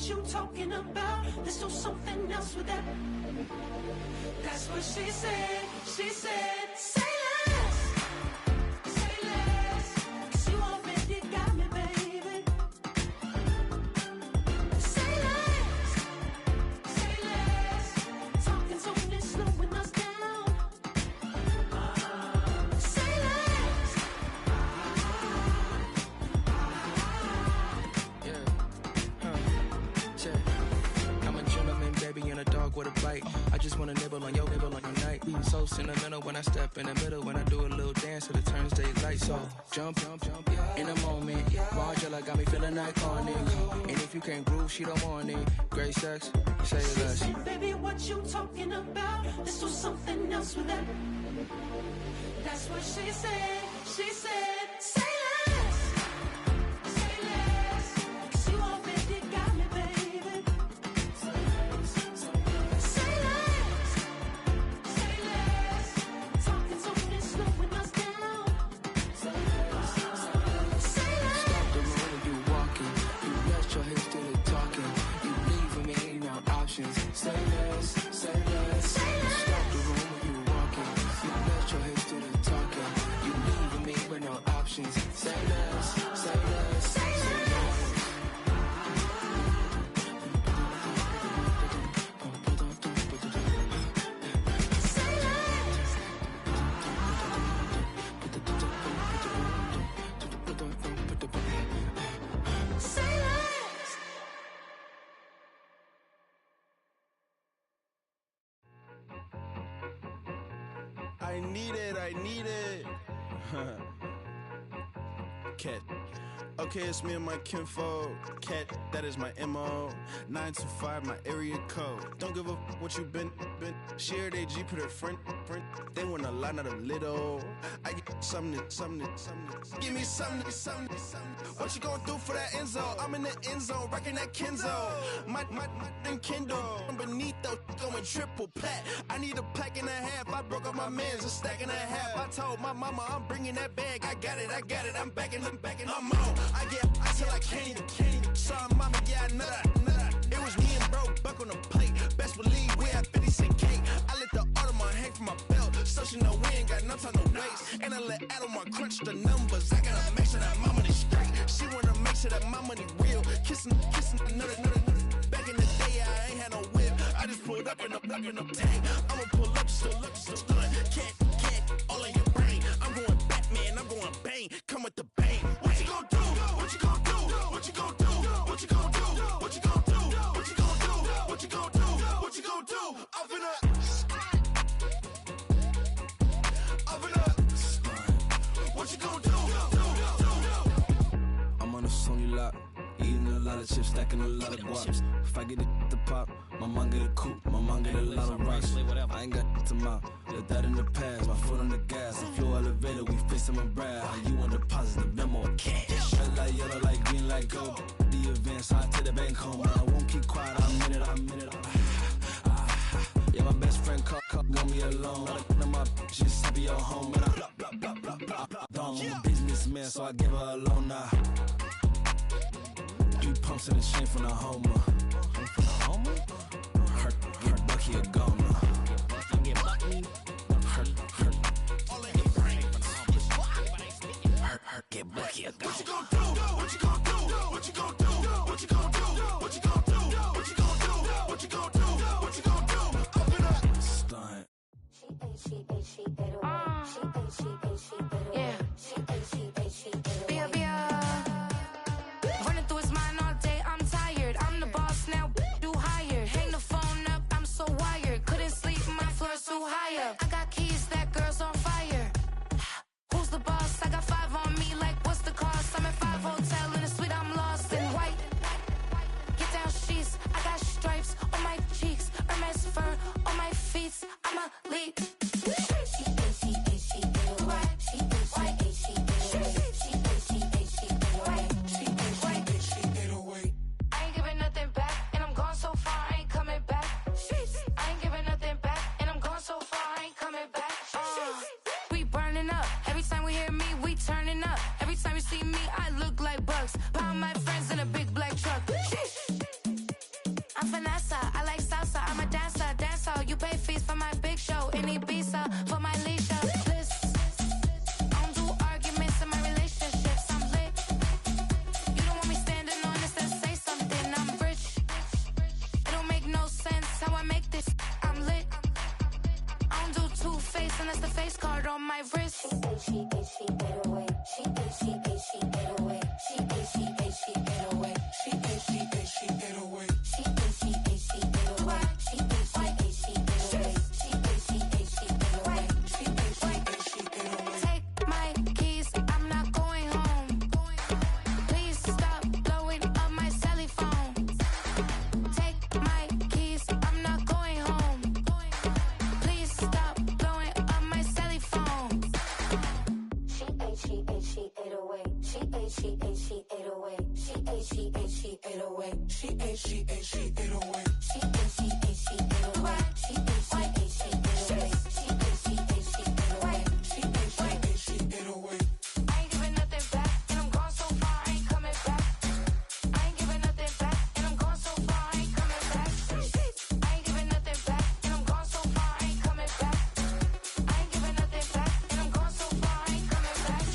what you talking about. Let's do something else with that. That's what she said. She said, say less. Say less. 'Cause you already got me, baby. Say less. Say less. Talking's only slowing us down. Say less. I'm a gentleman, baby, and a dog with a bite. I just wanna nibble on your night. So sentimental when I step in the middle. When I do a little dance, till it turns daylight. So jump, in a moment. Margella got me feeling iconic. And if you can't groove, she don't want it. Great sex, say less. She said, baby, what you talking about? Let's do something else with that. That's what she said. She said, say less. Say less. 'Cause you already got me, baby. Say less. Say less. Talking's only slowing us down. Say less. Say less. Stop the room when you walking. You rest your hips till it talking. You leaving me no options. Say less, say less. Say less. Stop the room when you walking. You rest your hips till it talking. You leaving me with no options. Say less, say less, Say less. Say less. Say less. I need it. Cat. Okay, it's me and my kinfolk. Cat, that is my MO. 925, my area code. Don't give a what you been. Shared AG, put her friend. They want a lot, not a little. I get something. Give me something. What you gonna do for that end zone? I'm in the end zone, rocking that Kenzo. My Kindle. I'm beneath though, going triple plat. I need a pack and a half. I broke up my mans, a stack and a half. I told my mama I'm bringing that bag. I got it. I'm backing, I'm on. I get till I can't. Sorry, mama, yeah, I know that. It was me and bro, buck on the plate. Best believe we had 50 cent cake. I let the Audemars hang from my belt, so she know we ain't got no time to waste. And I let Audemars crunch the numbers. I gotta make sure that my money straight. She wanna make sure that my money real. Kissing another. Back in the day, I ain't had no whip. I just pulled up in the tank. I'ma pull up just to stunt. Can't, all in your brain. I'm going Batman, I'm going bang. Come with the bang. What you gon' do? What you gon' do? What you gon' do? What you gon' do? What you gon' do? What you gon' do? What you gon' do? What you gon' do? Up in up. What you gon' do? I'm on a Sony lot, eating a lot of chips, stacking a lot of guaps. If I get it to pop, my mom get a coupe, my mom get a lot of rocks. I ain't got to mouth, let that in the past. My foot on the gas, the floor elevator, we face my brad. How you want deposit the memo of cash? Red like yellow, like green, like gold. The event, so I take the bank home. I won't keep quiet, I'm in it. Yeah, my best friend called got me alone. None of my bitches happy your home, and I I'm a businessman, so I give her a loan now. 3 pumps in the chain from the Homer. Her Bucky a goner. Her get Bucky a goner. What you gon' do? What you gon' do? What you gon' do? What you gon' do? What you gon' do? What you gon' do? What you gon' do? What you gon' do? Up and up. Stunt. Running through his mind all day, I'm tired. I'm the boss now, do higher. Hang the phone up, I'm so wired. Couldn't sleep, my floor's too high up. I got keys, that girl's on fire. Who's the boss? I got 5 on me, like what's the cost? I'm at 5 hotel in a suite, I'm lost in white. Get down, she ate away. She ate, she ate, she ate away. She ate, she ate, she ate away. She ate, she ate, she ate away. She ate, she ate, she ate away. She ate, she ate, she ate away. She ate, she ate, she ate away. I ain't giving nothing back, and I'm gone so far, I ain't coming back. I ain't giving nothing back, and I'm gone so far, I ain't coming back. I ain't giving nothing back, and I'm gone so far, I ain't coming back. I ain't giving nothing back, and I'm gone so far, I ain't coming back.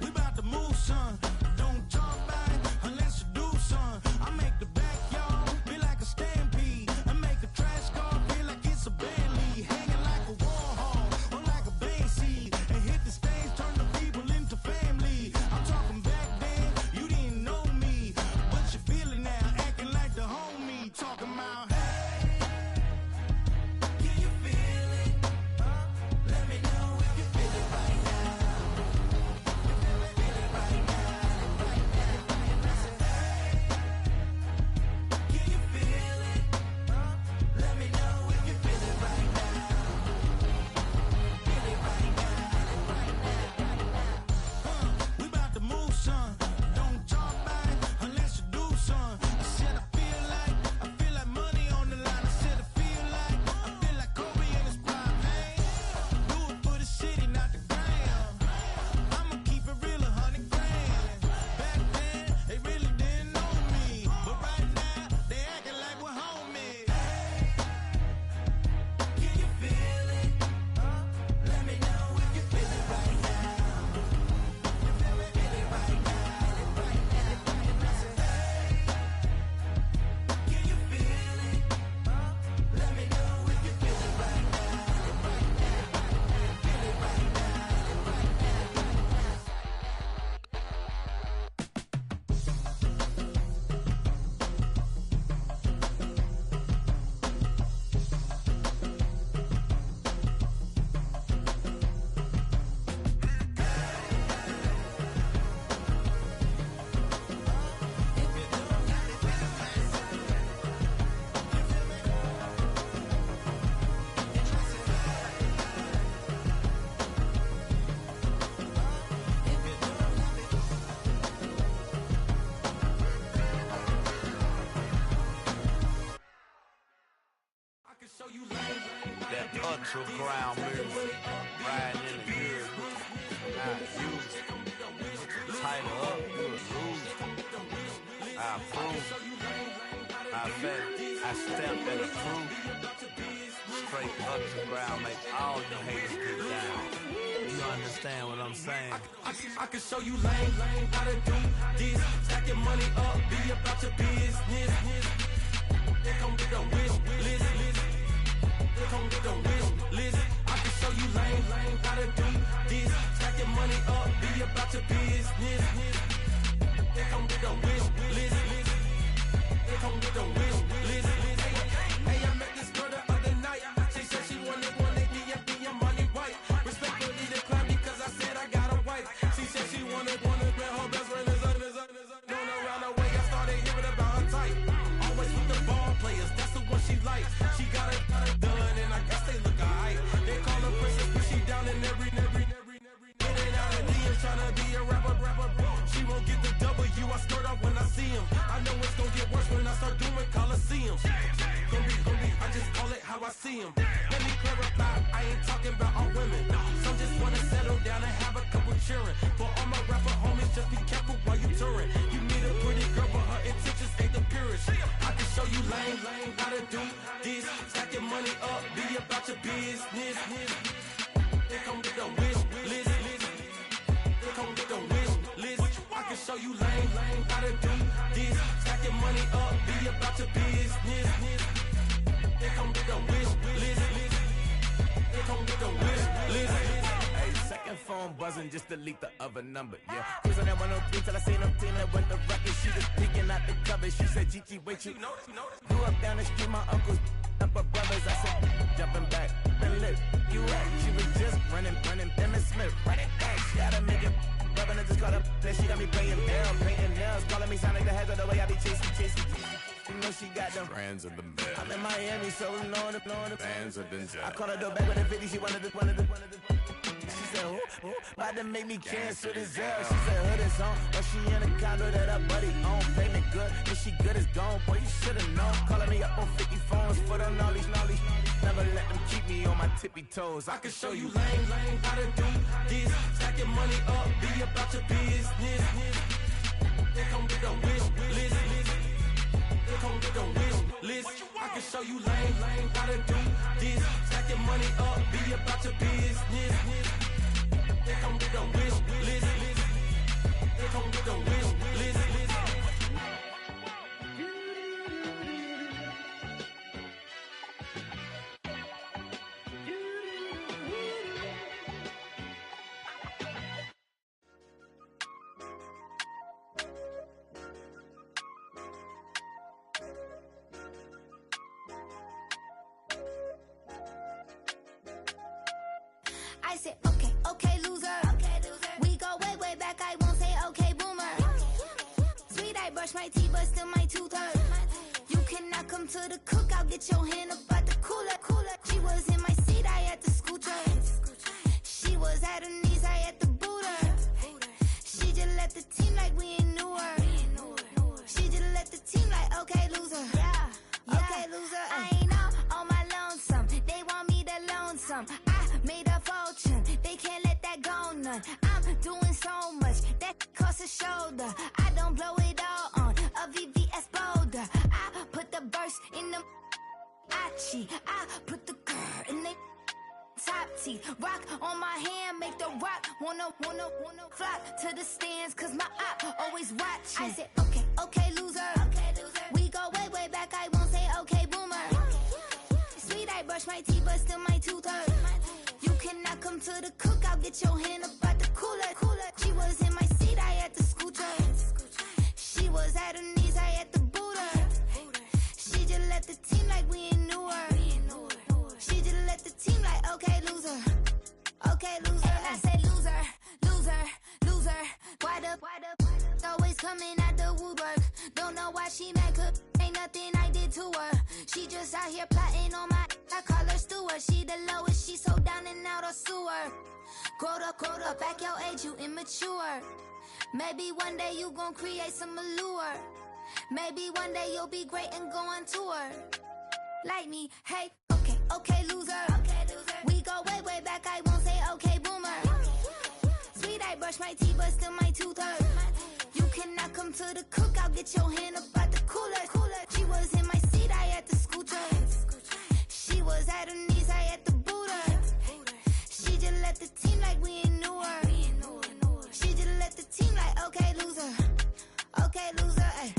We about to move, son. Don't talk back unless you do, son. I make the backyard feel like a stampede. I make a trash car feel like it's a Bentley. Hanging like a Warhol or like a Banksy. And hit the stage, turn the people into family. I'm talking back then, you didn't know me. But you feel it now, acting like the homie. Talking about, hey, can you feel it? Let me know if you feel it right now. Can you feel it? Let me know if you feel it right now. Feel it right now. We about to move, son. Don't talk back unless you do, son. I said I feel like money on the line. I said I feel like Kobe in his prime. Hey, do it for the city, not the gram. I'ma keep it real, 100 grand. Back then, they really didn't know me. But right now, they acting like we're homies. Can you feel it? Let me know if you feel it right now. Feel it right now. Can you feel it? Let me know if you feel it right now. Feel it right That underground music, riding in the good, not used. Tighten up, you would lose. I approve. I bet I stamped and approve. Straight underground, make all you haters get down. You understand what I'm saying? I can show you lame, how to do this. Stack your money up, be about your business. They come with a wish list. They come with a wish list. I can show you lame, how to do this. Stack your money up, be about your business. They come with a wish list. They come with a wish list. Hey, I met this girl the other night. She said she wanted be a money white. Respectfully declined because I said I got a wife. She said she wanted when her best friend is known around the way. I started hearing about her type. Always with the ball players, that's the one she likes. She got it done, and I guess they look alright. They call her princess, but she down in every. In and out of DMs, tryna be a rapper. She won't get the W, I skirt off when I see him. I know it's gonna get worse when I start doing Coliseums. Gonna be, I just call it how I see him. Let me clarify, I ain't talking about all women. Some just wanna settle down and have a couple cheering. For all my rapper homies, just be careful while you touring. You meet a pretty girl, but her intentions ain't the purest. I can show you lame, how to do this. Stack your money up, be about your business. They come with a wish list. They come with a wish list. I can show you lame, how to do this. Stack your money up, be about your business. They come with a wish list. They come with a wish list. Hey, second phone buzzing, just delete the other number, yeah. Cruising at 103 till I seen them team that went the record. She was peeking out the cover. She said, Gigi, wait, you grew up down the street, my uncles up her brothers. I said, jumping back, been lit. You at? She was just running, Emmitt Smith, run it back. She gotta make it. Rubbing it, just caught up. Then she got me playing barrel, painting nails, calling me Sonic the Hedgehog the way I be chasing. You know she got them brands of the bed. I'm in Miami, so blowing the bands of Denzel. I caught her door back with a 50, she wanted the about to make me cancel this L. She said hood is on, but she in a condo that her buddy own. Payment good, and she good as gone. Boy, you should've known. Calling me up on 50 phones, foot on all these. Never let them keep me on my tippy toes. I can show you lame, how to do this. Stack your money up, be about your business. They come with a wish list. They come with a wish list. I can show you lame, how to do this. Stack your money up, be about your business. They come with a wish list. They come with a wish list. I said, okay, loser. We go way back, I won't say okay, boomer. Sweet, I brush my teeth, but still my tooth hurt. You cannot come to the cookout, get your hand up at the cooler. She was in my seat, I had to scoot her. She was at her knees, I had to boot her. She just left the team like we ain't knew her. She just left the team like, okay, loser. Yeah, okay, loser. I ain't on my lonesome. They want me to loan some. I made a fortune. They can't let that go none. I'm doing so much that costs a shoulder. I don't blow it all on a VVS boulder. I put the burst in the Achi. I put the girl in the top teeth. Rock on my hand, make the rock wanna flock to the stands, cause my op always watching. I said, okay, loser. We go way back, I won't say okay, boomer. Sweet, I brush my teeth, but still my tooth hurt. You cannot come to the cookout, get your hand up at the cooler. She was in my seat, I had to scoot her. She was at her knees, I had to boot her. She just left the team like we ain't knew her. She just left the team like, okay, loser. Okay, loser. And I said loser. Why the always coming out the woodwork? Don't know why she mad, cause ain't nothing I did to her. She just out here plotting on my, I call her steward. She the lowest, she so down and out of sewer. Growed up, back your age, you immature. Maybe one day you gon' create some allure. Maybe one day you'll be great and go on tour. Like me, hey, okay, loser. We go way back, I won't say okay, boomer. Sweet, I brush my teeth, but still my tooth hurt. You cannot come to the cookout, get your hand up at the cooler. She was in my seat, I had to scoot her. She was at her knees, I had to boot her. She just left the team like we ain't knew her. She just left the team like, okay, loser. Okay, loser, ay.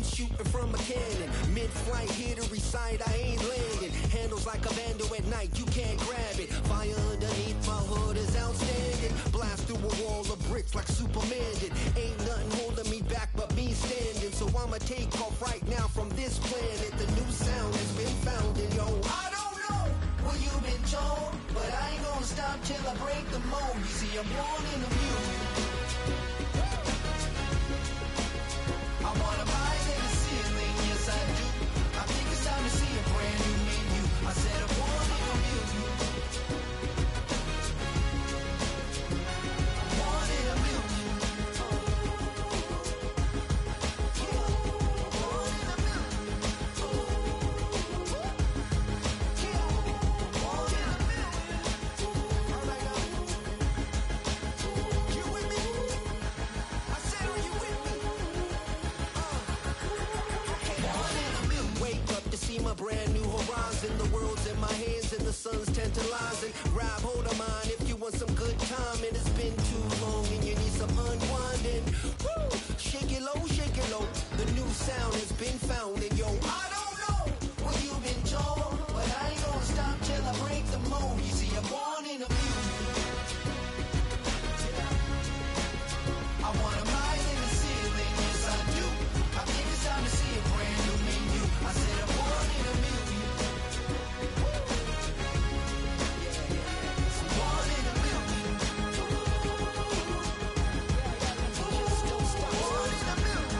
shooting from a cannon. Mid-flight, here to recite, I ain't landing. Handles like a vandal at night, you can't grab it. Fire underneath my hood is outstanding. Blast through a wall of bricks like Superman did. Ain't nothing holding me back but me standing. So I'ma take off right now from this planet. The new sound has been found and yo, I don't know what you've been told, but I ain't gonna stop till I break the mold. You see, I'm born in the music. I wanna rise in the ceiling, yes I do. I think it's time to see a brand new menu. I said I'm born in the music. I'm born in the music. My brand new horizon, the world's in my hands and the sun's tantalizing. Grab hold of mine if you want some good time, and it's been too long and you need some unwinding. Woo! Shake it low, the new sound has been found and yo, I don't know what you've been told, but I ain't gonna stop till I break the mold. You see, I'm born in the music. I wanna rise in the ceiling, yes I do. I think it's time to see a brand new menu. I said I'm born in the music. Born in the music. Born in the music.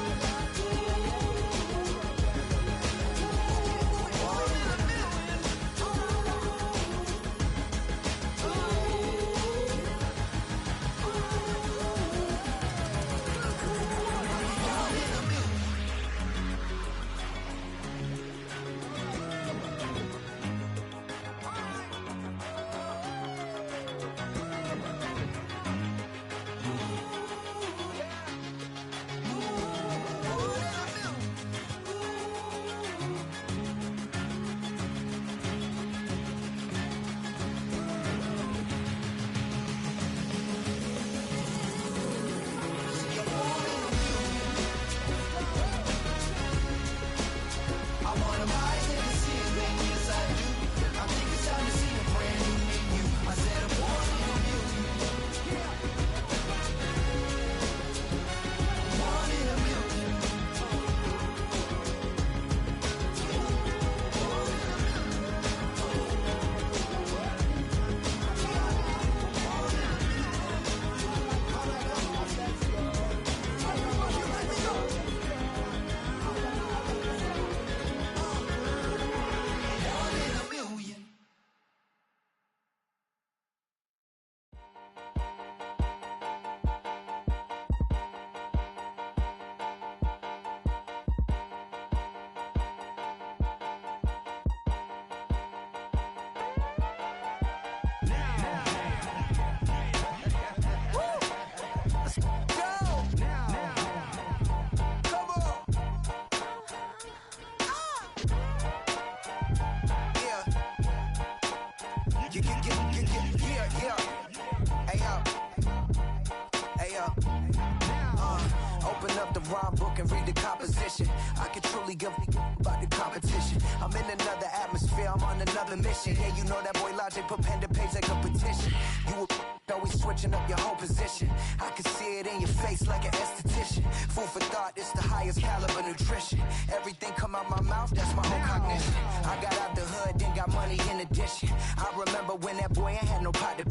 Open up the rhyme book and read the composition. I can truly give about the competition. I'm in another atmosphere, I'm on another mission. Yeah, you know that boy Logic put pen to page like a petition. You always switching up your whole position. I can see it in your face like an esthetician. Food for thought, it's the highest caliber nutrition. Everything come out my mouth, that's my own cognition. I got out the hood, then got money in addition. I remember when that boy ain't had no pot to.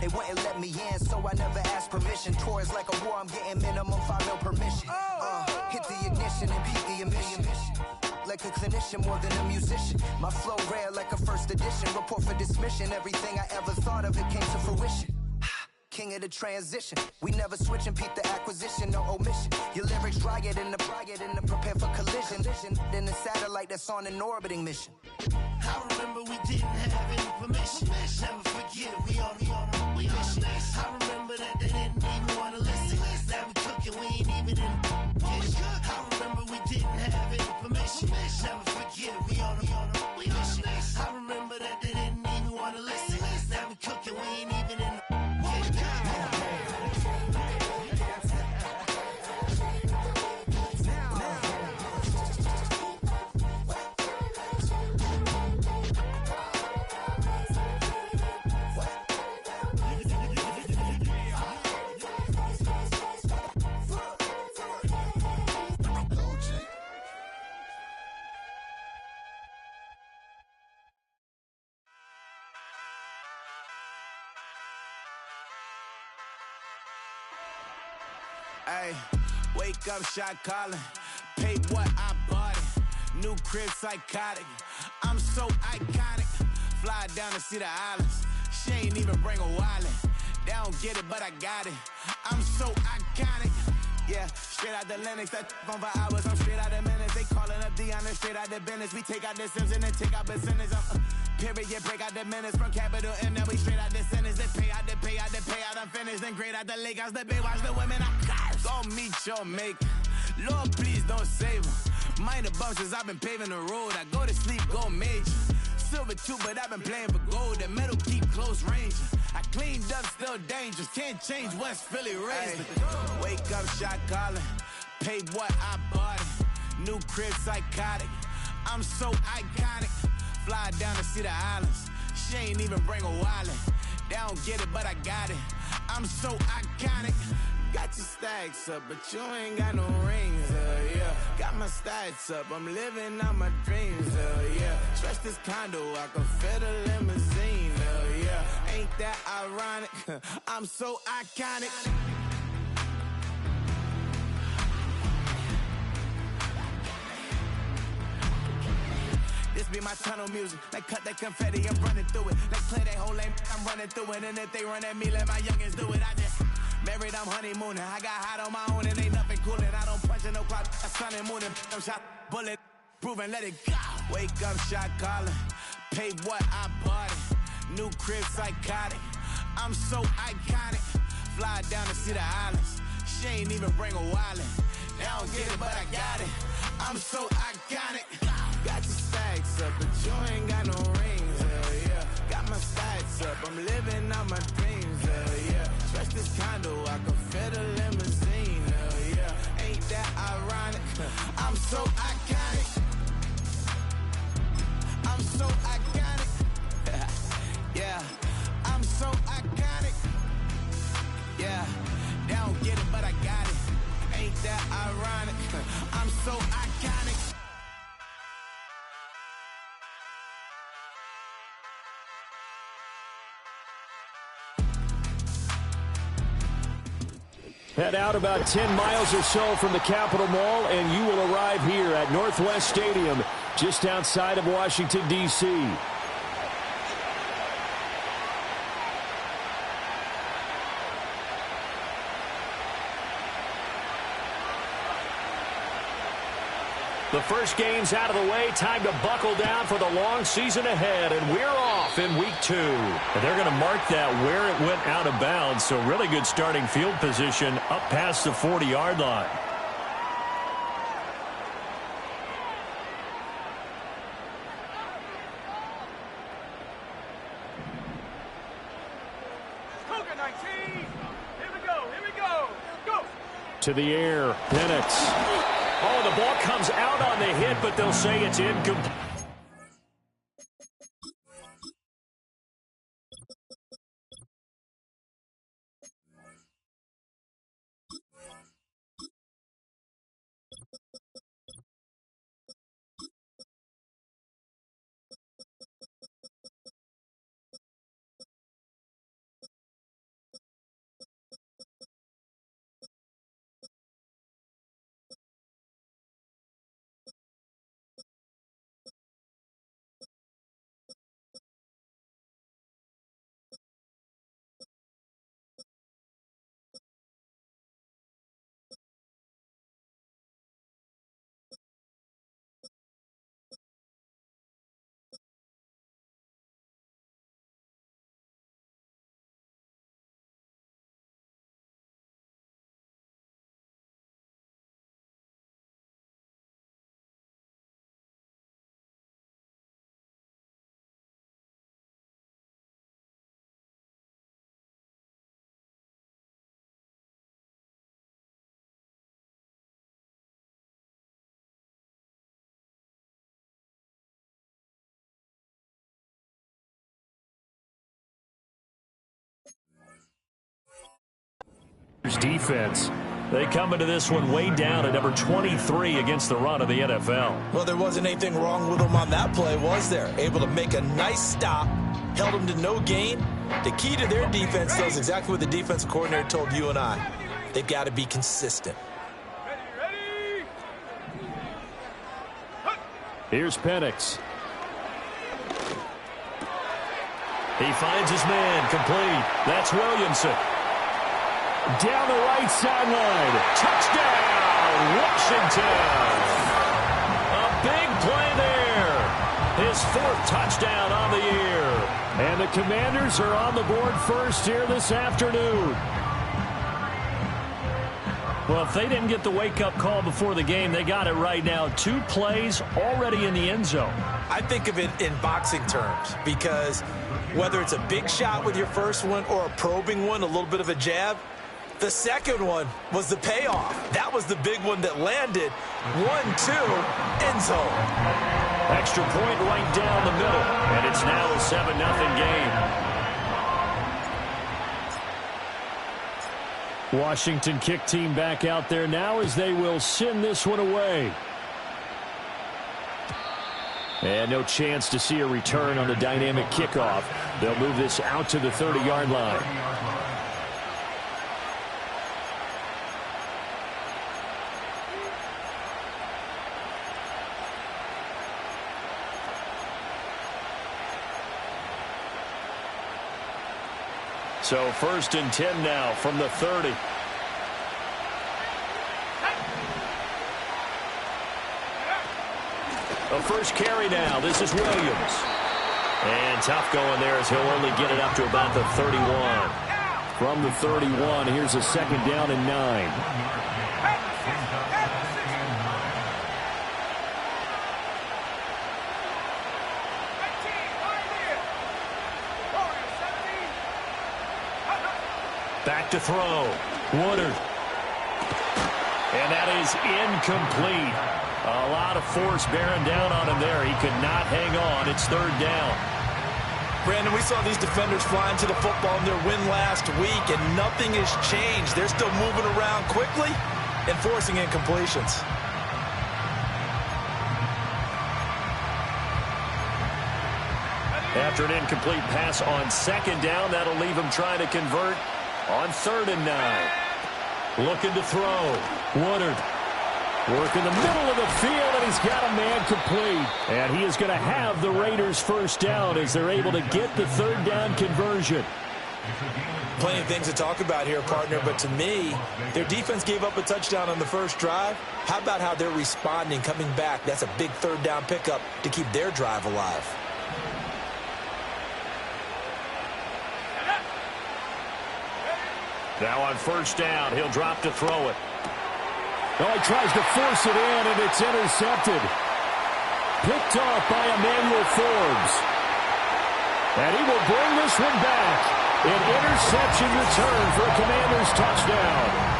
They wouldn't let me in, so I never asked permission. Tours like a war, I'm getting minimum 5 mil permission. Hit the ignition and peak the emission. Like a clinician more than a musician. My flow rare like a first edition. Report for dismission. Everything I ever thought of, it came to fruition. King of the transition. We never switch and peep the acquisition, no omission. Your lyrics riot in the prepare for collision. Then the satellite that's on an orbiting mission. I remember we didn't have any permission. Never forget we on a mission. I remember that they didn't even want to listen. Now we cooking, we ain't even in the kitchen. I remember we didn't have any permission. Never forget we on a mission. I remember that they didn't even want to listen. Now we cooking, we ain't even in the kitchen. Ay, wake up, shot calling. Paid what I bought it. New crib, psychotic. I'm so iconic. Fly down to see the islands. She ain't even bring a wallet. They don't get it, but I got it. I'm so iconic. Yeah, straight out the Linux, that on for hours, I'm straight out the minutes. They calling up Deanna, straight out the business. We take out the Sims and then take out percentage. Period, break out the minutes from capital M, now we straight out the sentence. They pay out, I'm finished. Then grade out the Lakers, the big watch the women, I'm cars. Go meet your maker. Lord, please don't save them. Minor bumps as I've been paving the road. I go to sleep, go major. Silver too, but I've been playing for gold. The metal keep close range. I cleaned up, still dangerous. Can't change West Philly raised. Wake up, shot calling. Paid what I bought it. New crib, psychotic. I'm so iconic. Fly down to see the islands. She ain't even bring a wallet. They don't get it, but I got it. I'm so iconic. Got your stacks up, but you ain't got no rings, yeah. Got my stats up, I'm living out my dreams, yeah. Stretch this condo, I can fit a limousine, yeah. Ain't that ironic? I'm so iconic. This be my tunnel music. Like cut that confetti, I'm running through it. Like play that whole lane, I'm running through it. And if they run at me, let my youngins do it. I just married, I'm honeymooning. I got hot on my own and ain't nothing coolin'. I don't punch in no clock, a sun and moon. I'm shot, bullet, proven, let it go. Wake up, shot calling. Paid what I bought it. New crib, psychotic. I'm so iconic. Fly down to see the islands. She ain't even bring a wallet. They don't get it, but I got it. I'm so iconic. Got your stacks up, but you ain't got no rings, yeah. Got my stats up, I'm living out my dreams, yeah. Stretch this condo, I can fit a limousine, yeah. Ain't that ironic? I'm so iconic. I'm so iconic. Yeah, I'm so iconic. Yeah, they don't get it, but I got it. Ain't that ironic? I'm so iconic. Head out about 10 miles or so from the Capitol Mall, and you will arrive here at Northwest Stadium, just outside of Washington, D.C. The first game's out of the way. Time to buckle down for the long season ahead, and we're off in week 2. And they're going to mark that where it went out of bounds, so really good starting field position up past the 40-yard line. To the air, Penix. Oh, the ball comes out on the hit, but they'll say it's incomplete. Defense. They come into this one way down at number 23 against the run of the NFL. Well, there wasn't anything wrong with them on that play, was there? Able to make a nice stop, held them to no gain. The key to their defense, though, is exactly what the defensive coordinator told you and I. they've got to be consistent. Here's Penix. He finds his man, complete. That's Williamson. Down the right sideline. Touchdown, Washington. A big play there. His 4th touchdown on the year. And the Commanders are on the board first here this afternoon. Well, if they didn't get the wake-up call before the game, they got it right now. 2 plays already in the end zone. I think of it in boxing terms because whether it's a big shot with your first one or a probing one, a little bit of a jab, the second one was the payoff. That was the big one that landed. 1-2, end zone. Extra point right down the middle, and it's now a 7-0 game. Washington kick team back out there now as they will send this one away. And no chance to see a return on the dynamic kickoff. They'll move this out to the 30-yard line. So 1st and 10 now from the 30. The first carry now. This is Williams. And tough going there as he'll only get it up to about the 31. From the 31, here's a 2nd down and 9. Back to throw. Woodard. And that is incomplete. A lot of force bearing down on him there. He could not hang on. It's 3rd down. Brandon, we saw these defenders flying to the football in their win last week, and nothing has changed. They're still moving around quickly and forcing incompletions. After an incomplete pass on 2nd down, that'll leave him trying to convert on 3rd and 9. Looking to throw. Woodard. Work in the middle of the field, and he's got a man complete. And he is going to have the Raiders' 1st down as they're able to get the 3rd down conversion. Plenty of things to talk about here, partner, but to me, their defense gave up a touchdown on the first drive. How about how they're responding, coming back? That's a big 3rd down pickup to keep their drive alive. Now on 1st down, he'll drop to throw it. Oh, he tries to force it in, and it's intercepted. Picked off by Emmanuel Forbes. And he will bring this one back. An interception return for a Commanders touchdown.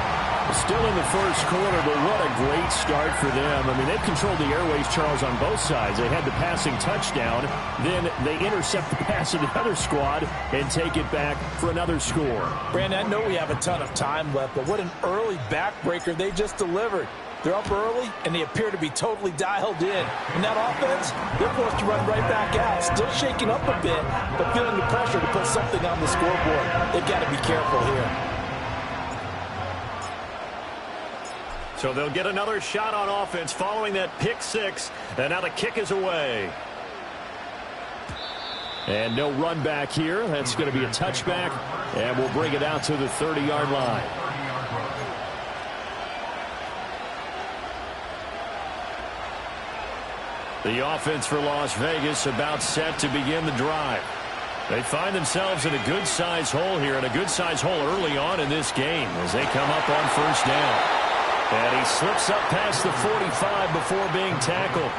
Still in the first quarter, but what a great start for them. I mean, they've controlled the airways, Charles, on both sides. They had the passing touchdown. Then they intercept the pass of the other squad and take it back for another score. Brandon, I know we have a ton of time left, but what an early backbreaker they just delivered. They're up early, and they appear to be totally dialed in. And that offense, they're forced to run right back out. Still shaking up a bit, but feeling the pressure to put something on the scoreboard. They've got to be careful here. So they'll get another shot on offense following that pick 6. And now the kick is away. And no run back here. That's going to be a touchback. And we'll bring it out to the 30-yard line. The offense for Las Vegas about set to begin the drive. They find themselves in a good-sized hole here, and a good-sized hole early on in this game as they come up on 1st down. And he slips up past the 45 before being tackled.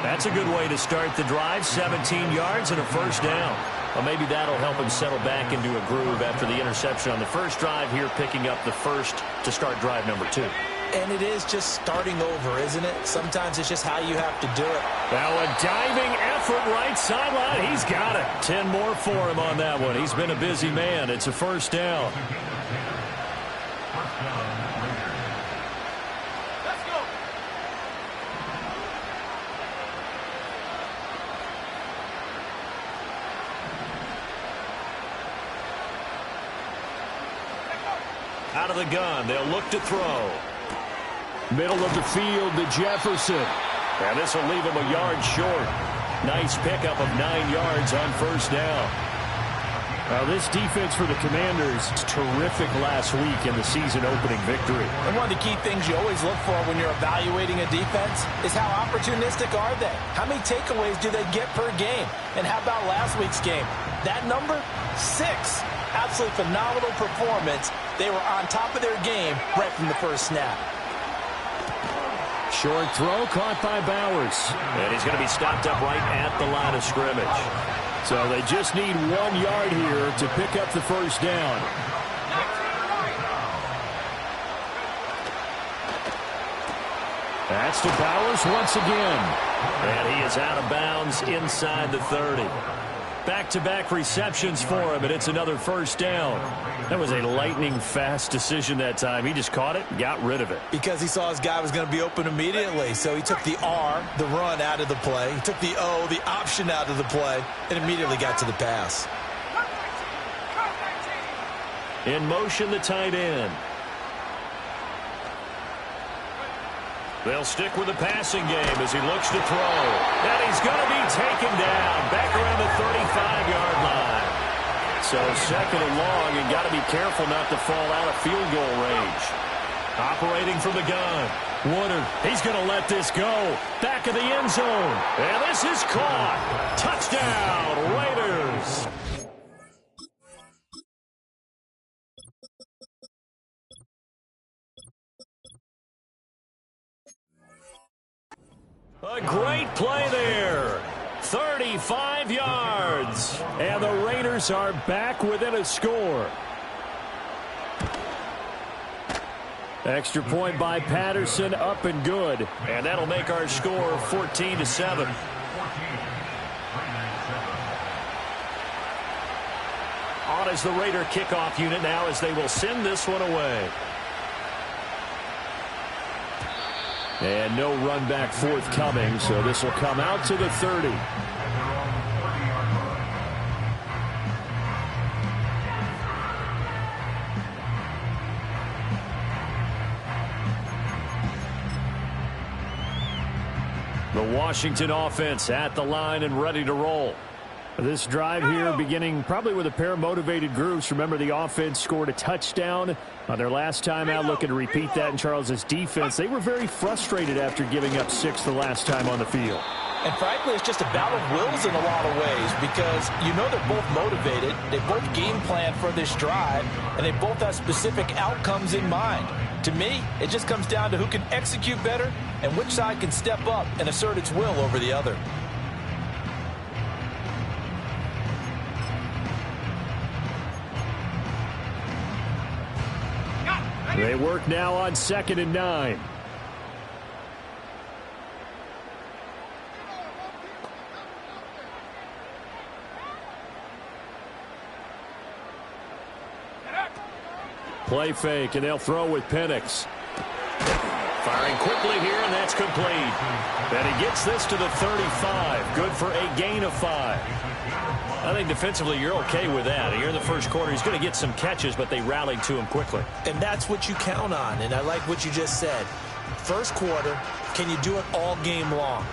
That's a good way to start the drive. 17 yards and a 1st down. Well, maybe that'll help him settle back into a groove after the interception on the first drive here, picking up the 1st to start drive number 2. And it is just starting over, isn't it? Sometimes it's just how you have to do it. Now a diving effort right sideline. He's got it. 10 more for him on that one. He's been a busy man. It's a 1st down. Out of the gun, they'll look to throw. Middle of the field to Jefferson. And this will leave him a yard short. Nice pickup of 9 yards on first down. Now, this defense for the Commanders is terrific last week in the season-opening victory. And one of the key things you always look for when you're evaluating a defense is how opportunistic are they? How many takeaways do they get per game? And how about last week's game? That number? 6. Absolutely phenomenal performance. They were on top of their game right from the first snap. Short throw caught by Bowers. And he's going to be stopped up right at the line of scrimmage. So they just need 1 yard here to pick up the first down. That's to Bowers once again. And he is out of bounds inside the 30. Back-to-back receptions for him, and it's another first down. That was a lightning-fast decision that time. He just caught it and got rid of it. Because he saw his guy was going to be open immediately. So he took the R, the run, out of the play. He took the O, the option, out of the play, and immediately got to the pass. In motion, the tight end. They'll stick with the passing game as he looks to throw. And he's going to be taken down back around the 35-yard line. So second and long, and got to be careful not to fall out of field goal range. Operating from the gun. Woodard, he's going to let this go. Back of the end zone. And this is caught. Touchdown, Raiders. A great play there. 35 yards. And the Raiders are back within a score. Extra point by Patterson, up and good. And that'll make our score 14-7. On is the Raider kickoff unit now as they will send this one away. And no run back forthcoming, so this will come out to the 30. The Washington offense at the line and ready to roll. This drive here beginning probably with a pair of motivated groups. Remember, the offense scored a touchdown on their last time out, looking to repeat that in Charles's defense. They were very frustrated after giving up 6 the last time on the field. And frankly, it's just a battle of wills in a lot of ways because you know they're both motivated. They both game plan for this drive, and they both have specific outcomes in mind. To me, it just comes down to who can execute better and which side can step up and assert its will over the other. They work now on 2nd and 9. Play fake, and they'll throw with Penix. Firing quickly here, and that's complete. And he gets this to the 35. Good for a gain of 5. I think defensively you're okay with that. Here in the first quarter, he's going to get some catches, but they rallied to him quickly. And that's what you count on, and I like what you just said. First quarter, can you do it all game long?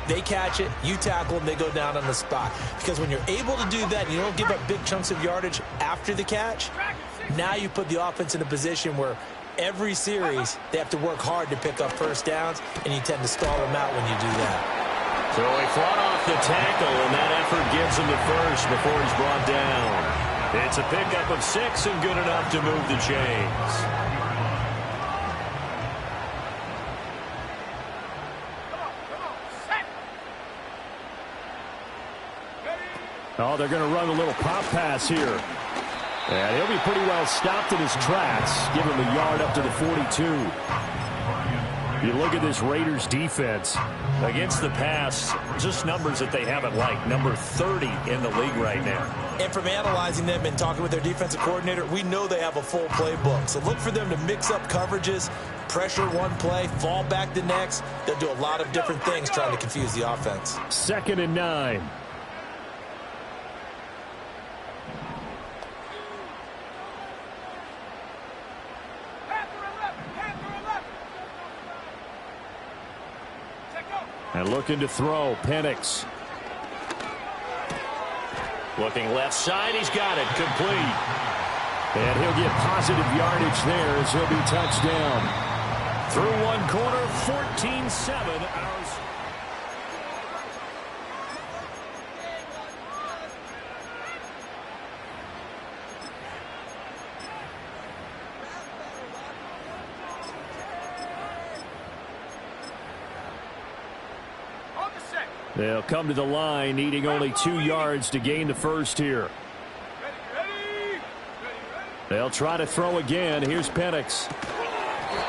They catch it, you tackle them, they go down on the spot. Because when you're able to do that and you don't give up big chunks of yardage after the catch, now you put the offense in a position where every series they have to work hard to pick up first downs, and you tend to stall them out when you do that. So he fought off the tackle, and that effort gives him the first before he's brought down. It's a pickup of 6 and good enough to move the chains. Oh, they're going to run a little pop pass here. And he'll be pretty well stopped in his tracks. Give him a yard up to the 42. You look at this Raiders defense. Against the pass, just numbers that they haven't liked. Number 30 in the league right now. And from analyzing them and talking with their defensive coordinator, we know they have a full playbook. So look for them to mix up coverages, pressure one play, fall back the next. They'll do a lot of different things trying to confuse the offense. 2nd and 9. And looking to throw, Penix. Looking left side, he's got it, complete. And he'll get positive yardage there as he'll be touchdown. Through one corner, 14-7. Ours. They'll come to the line, needing only 2 yards to gain the first here. They'll try to throw again. Here's Penix.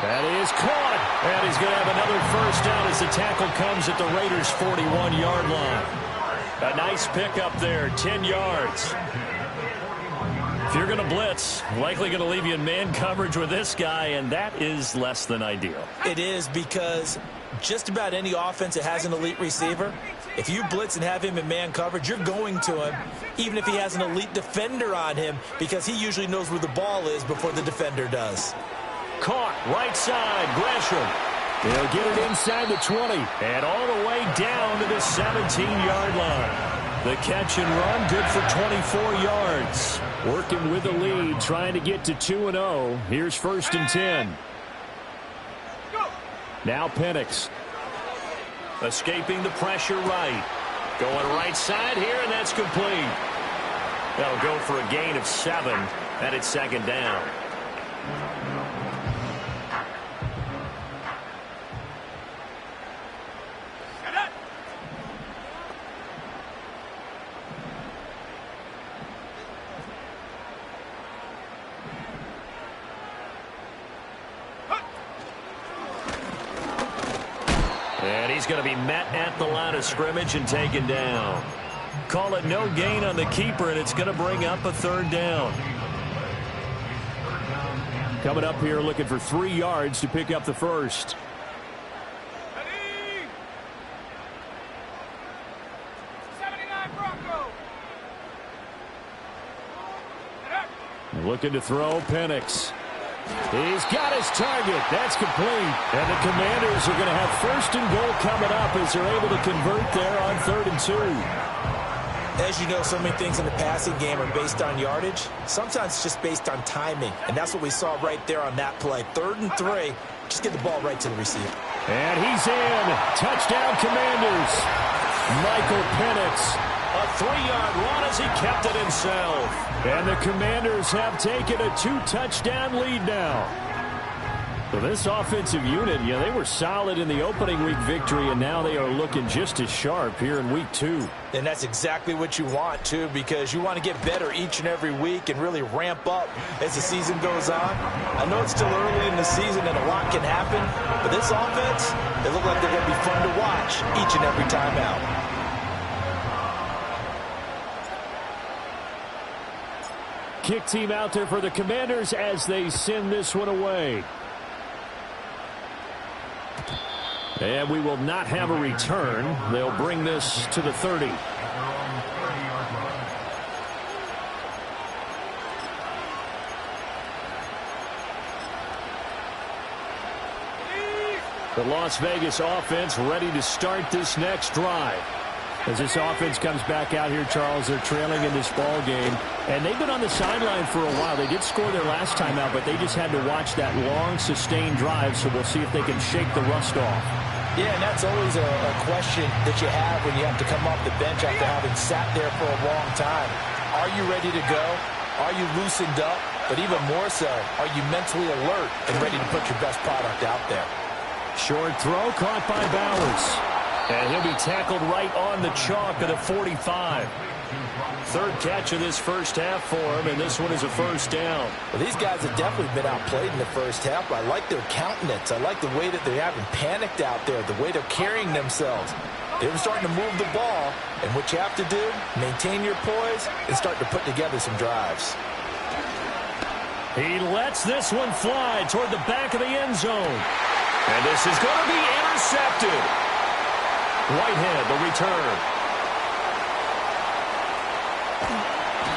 That is caught. And he's going to have another first down as the tackle comes at the Raiders' 41-yard line. A nice pickup there, 10 yards. If you're going to blitz, likely going to leave you in man coverage with this guy, and that is less than ideal. It is, because just about any offense that has an elite receiver, if you blitz and have him in man coverage, you're going to him, even if he has an elite defender on him, because he usually knows where the ball is before the defender does. Caught, right side, Gresham. He'll get it inside the 20, and all the way down to the 17-yard line. The catch and run, good for 24 yards. Working with the lead, trying to get to 2-0. Here's 1st and 10. Now Penix. Escaping the pressure right. Going right side here, and that's complete. That'll go for a gain of 7, and it's 2nd down. And he's going to be met at the line of scrimmage and taken down. Call it no gain on the keeper, and it's going to bring up a 3rd down. Coming up here looking for 3 yards to pick up the first. Looking to throw, Penix. He's got his target. That's complete. And the Commanders are going to have 1st and goal coming up as they're able to convert there on 3rd and 2. As you know, so many things in the passing game are based on yardage. Sometimes it's just based on timing. And that's what we saw right there on that play. 3rd and 3. Just get the ball right to the receiver. And he's in. Touchdown, Commanders. Michael Penix. A 3-yard run as he kept it himself. And the Commanders have taken a 2-touchdown lead now. So this offensive unit, they were solid in the opening week victory, and now they are looking just as sharp here in week 2. And that's exactly what you want, too, because you want to get better each and every week and really ramp up as the season goes on. I know it's still early in the season and a lot can happen, but this offense, they look like they're going to be fun to watch each and every time out. Kick team out there for the Commanders as they send this one away. And we will not have a return. They'll bring this to the 30. The Las Vegas offense ready to start this next drive. As this offense comes back out here, Charles, they're trailing in this ball game. And they've been on the sideline for a while. They did score their last time out, but they just had to watch that long, sustained drive, so we'll see if they can shake the rust off. Yeah, and that's always a question that you have when you have to come off the bench after having sat there for a long time. Are you ready to go? Are you loosened up? But even more so, are you mentally alert and ready to put your best product out there? Short throw caught by Bowers. And he'll be tackled right on the chalk at the 45. 3rd catch of this first half for him, and this one is a 1st down. Well, these guys have definitely been outplayed in the first half, but I like their countenance. I like the way that they haven't panicked out there, the way they're carrying themselves. They're starting to move the ball, and what you have to do, maintain your poise and start to put together some drives. He lets this one fly toward the back of the end zone. And this is going to be intercepted. Whitehead, the return.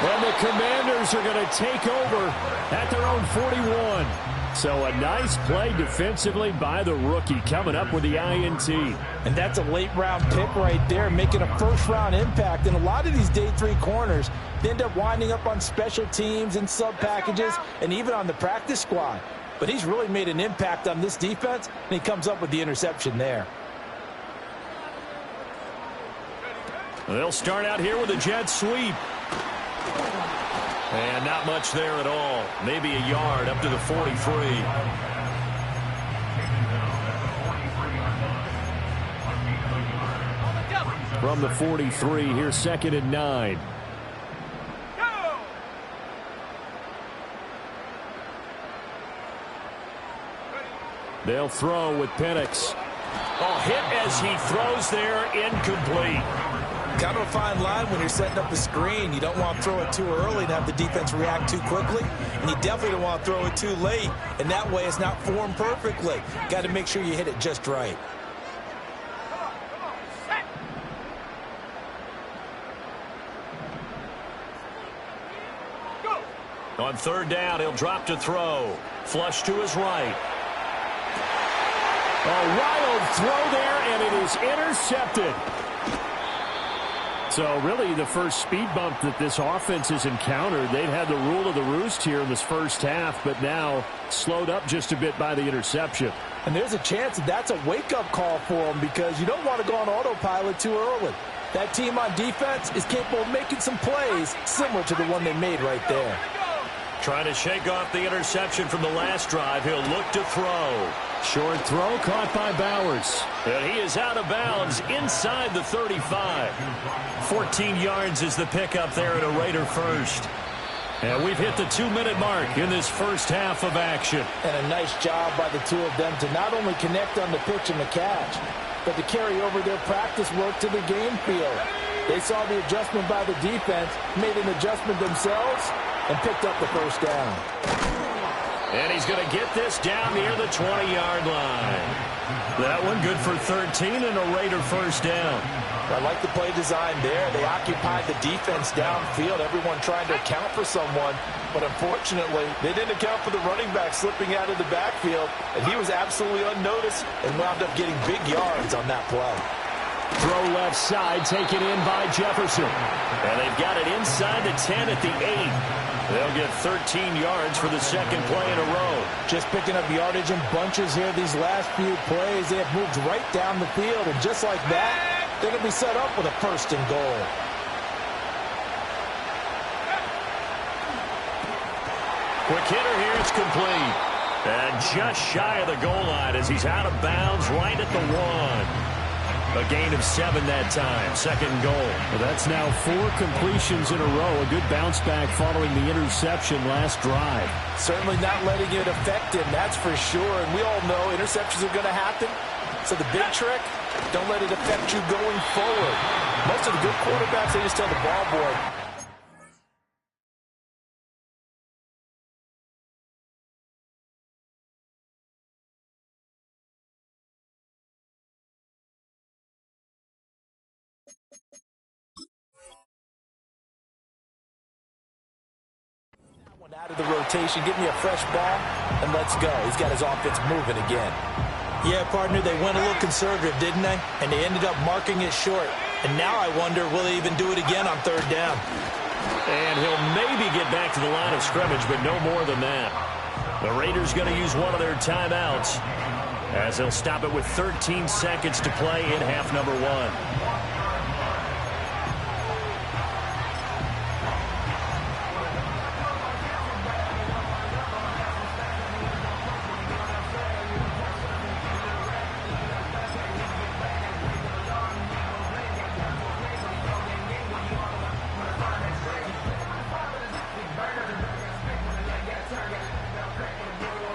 And the Commanders are going to take over at their own 41. So a nice play defensively by the rookie, coming up with the INT. And that's a late-round pick right there, making a first-round impact. And a lot of these day 3 corners, they end up winding up on special teams and sub-packages and even on the practice squad. But he's really made an impact on this defense, and he comes up with the interception there. They'll start out here with a jet sweep. And not much there at all. Maybe a yard up to the 43. From the 43, here's 2nd and 9. They'll throw with Penix. Oh, hit as he throws there, incomplete. Kind of a fine line when you're setting up the screen. You don't want to throw it too early and have the defense react too quickly. And you definitely don't want to throw it too late. And that way it's not formed perfectly. Got to make sure you hit it just right. On 3rd down, he'll drop to throw. Flush to his right. A wild throw there, and it is intercepted. So really the first speed bump that this offense has encountered, they've had the rule of the roost here in this first half, but now slowed up just a bit by the interception. And there's a chance that that's a wake-up call for them because you don't want to go on autopilot too early. That team on defense is capable of making some plays similar to the one they made right there. Trying to shake off the interception from the last drive. He'll look to throw. Short throw caught by Bowers. And he is out of bounds inside the 35. 14 yards is the pickup there at a Raider first. And we've hit the 2-minute mark in this first half of action. And a nice job by the two of them to not only connect on the pitch and the catch, but to carry over their practice work to the game field. They saw the adjustment by the defense, made an adjustment themselves, and picked up the first down. And he's going to get this down near the 20-yard line. That one good for 13 and a Raider first down. I like the play design there. They occupied the defense downfield, everyone trying to account for someone. But unfortunately, they didn't account for the running back slipping out of the backfield. And he was absolutely unnoticed and wound up getting big yards on that play. Throw left side, taken in by Jefferson. And they've got it inside the 10 at the 8. They'll get 13 yards for the second play in a row. Just picking up yardage in bunches here these last few plays. They have moved right down the field, and just like that, they're going to be set up with a 1st and goal. Quick hitter here, it's complete. And just shy of the goal line as he's out of bounds right at the 1. A gain of 7 that time. 2nd goal. Well, that's now 4 completions in a row. A good bounce back following the interception last drive. Certainly not letting it affect him, that's for sure. And we all know interceptions are going to happen. So the big trick, don't let it affect you going forward. Most of the good quarterbacks, they just tell the ball boy, out of the rotation, give me a fresh ball, and let's go. He's got his offense moving again. Yeah, partner, they went a little conservative, didn't they? And they ended up marking it short. And now I wonder, will they even do it again on 3rd down? And he'll maybe get back to the line of scrimmage, but no more than that. The Raiders going to use one of their timeouts as they'll stop it with 13 seconds to play in half number 1.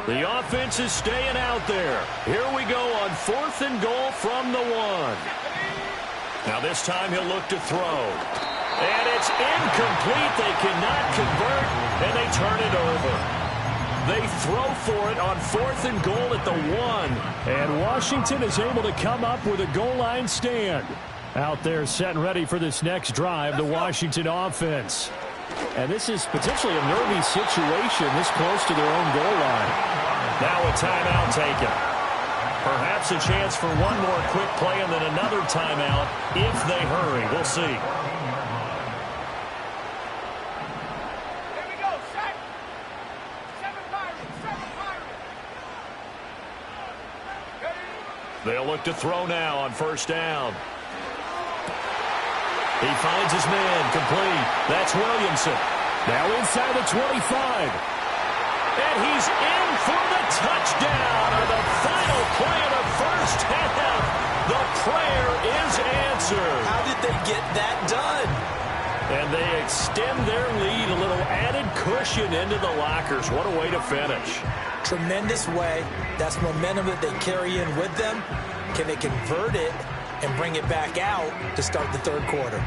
The offense is staying out there. Here we go on 4th and goal from the 1. Now this time he'll look to throw. And it's incomplete. They cannot convert, and they turn it over. They throw for it on 4th and goal at the 1. And Washington is able to come up with a goal line stand. Out there set and ready for this next drive, the Washington offense. And this is potentially a nervy situation this close to their own goal line. Now a timeout taken. Perhaps a chance for one more quick play and then another timeout if they hurry. We'll see. They'll look to throw now on first down. He finds his man, complete. That's Williamson. Now inside the 25. And he's in for the touchdown on the final play of the first half. The prayer is answered. How did they get that done? And they extend their lead, a little added cushion into the lockers. What a way to finish. Tremendous way. That's momentum that they carry in with them. Can they convert it and bring it back out to start the third quarter?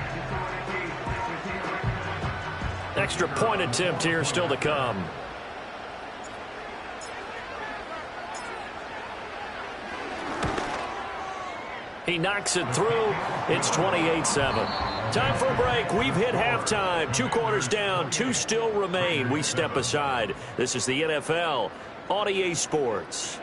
Extra point attempt here still to come. He knocks it through. It's 28-7. Time for a break. We've hit halftime. 2 quarters down. 2 still remain. We step aside. This is the NFL on EA Sports.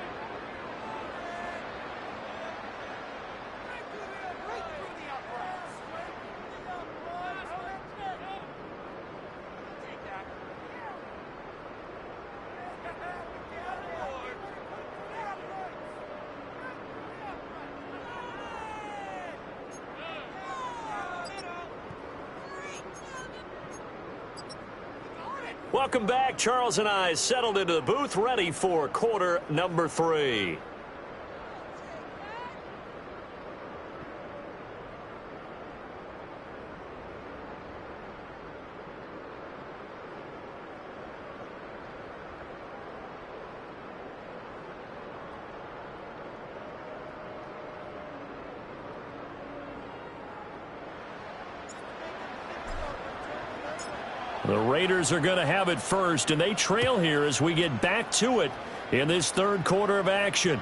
Welcome back. Charles and I settled into the booth, ready for quarter number 3. The Raiders are going to have it first, and they trail here as we get back to it in this third quarter of action.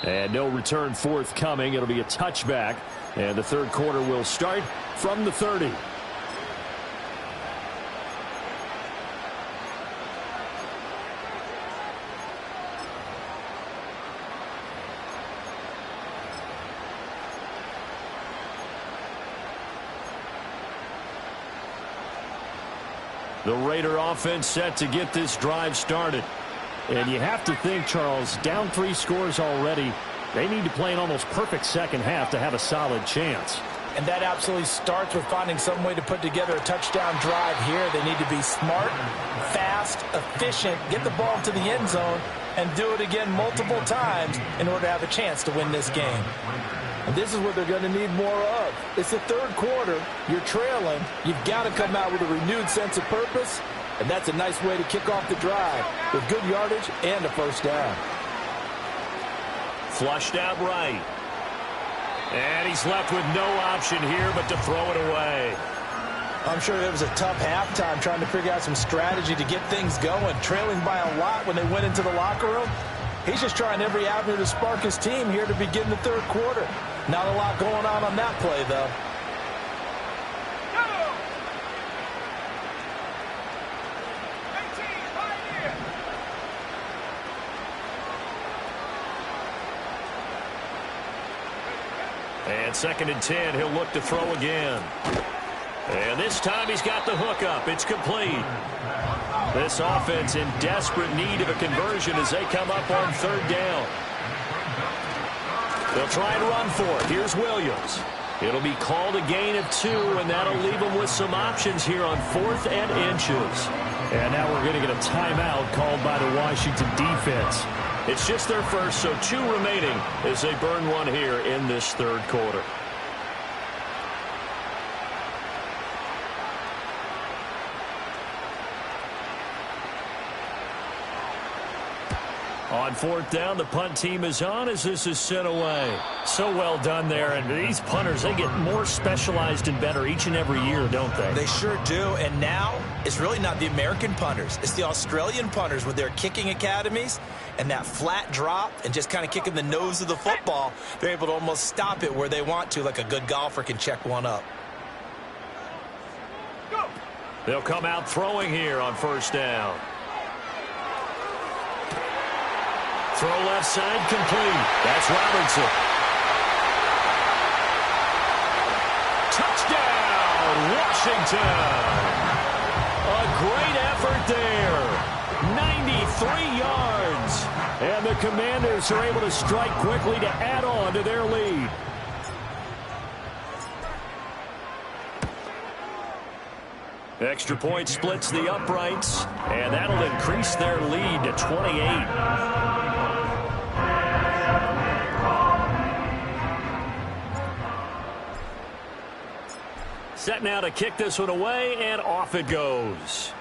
And no return forthcoming. It'll be a touchback, and the third quarter will start from the 30. The Raider offense set to get this drive started. And you have to think, Charles, down 3 scores already. They need to play an almost perfect second half to have a solid chance. And that absolutely starts with finding some way to put together a touchdown drive here. They need to be smart, fast, efficient, get the ball to the end zone, and do it again multiple times in order to have a chance to win this game. And this is what they're going to need more of. It's the third quarter. You're trailing. You've got to come out with a renewed sense of purpose. And that's a nice way to kick off the drive with good yardage and a first down. Flushed out right. And he's left with no option here but to throw it away. I'm sure it was a tough halftime trying to figure out some strategy to get things going. Trailing by a lot when they went into the locker room. He's just trying every avenue to spark his team here to begin the third quarter. Not a lot going on that play, though. And 2nd and 10, he'll look to throw again. And this time he's got the hook up. It's complete. This offense in desperate need of a conversion as they come up on 3rd down. They'll try and run for it. Here's Williams. It'll be called a gain of 2, and that'll leave them with some options here on 4th and inches. And now we're going to get a timeout called by the Washington defense. It's just their first, so 2 remaining as they burn one here in this third quarter. On 4th down, the punt team is on as this is sent away. So well done there. And these punters, they get more specialized and better each and every year, don't they? They sure do. And now it's really not the American punters. It's the Australian punters with their kicking academies and that flat drop and just kind of kicking the nose of the football. They're able to almost stop it where they want to, like a good golfer can check one up. They'll come out throwing here on 1st down. Throw left side complete. That's Robinson. Touchdown, Washington. A great effort there. 93 yards. And the Commanders are able to strike quickly to add on to their lead. Extra point splits the uprights, and that'll increase their lead to 28. Set now to kick this one away, and off it goes.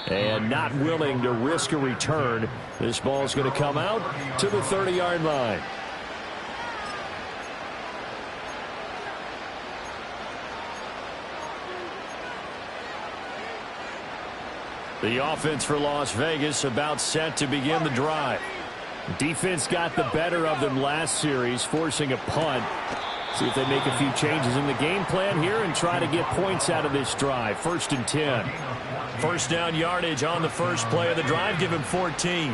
And not willing to risk a return. This ball's going to come out to the 30-yard line. The offense for Las Vegas about set to begin the drive. Defense got the better of them last series, forcing a punt. See if they make a few changes in the game plan here and try to get points out of this drive. 1st and 10. First down yardage on the first play of the drive. Give him 14.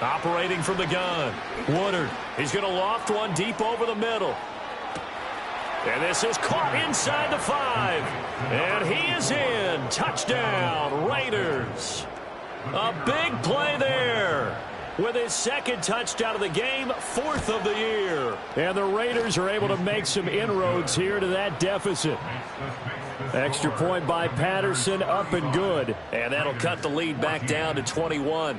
Operating from the gun. Woodard. He's going to loft one deep over the middle. And this is caught inside the 5. And he is in. Touchdown, Raiders. A big play there. With his second touchdown of the game, 4th of the year. And the Raiders are able to make some inroads here to that deficit. Extra point by Patterson, up and good. And that'll cut the lead back down to 21.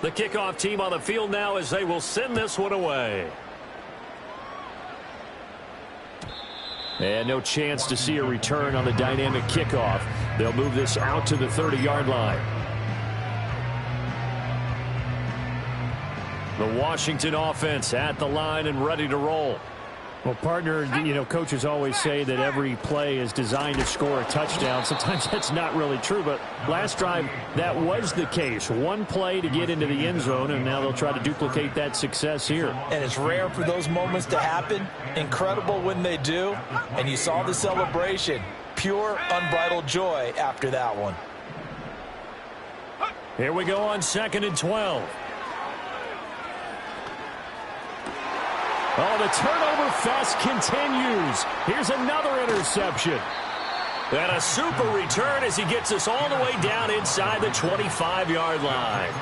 The kickoff team on the field now as they will send this one away. And no chance to see a return on the dynamic kickoff. They'll move this out to the 30-yard line. The Washington offense at the line and ready to roll. Well, partner, coaches always say that every play is designed to score a touchdown. Sometimes that's not really true, but last drive, that was the case. One play to get into the end zone, and now they'll try to duplicate that success here. And it's rare for those moments to happen. Incredible when they do. And you saw the celebration. Pure, unbridled joy after that one. Here we go on 2nd and 12. Oh, the turnover fest continues. Here's another interception. And a super return as he gets us all the way down inside the 25-yard line.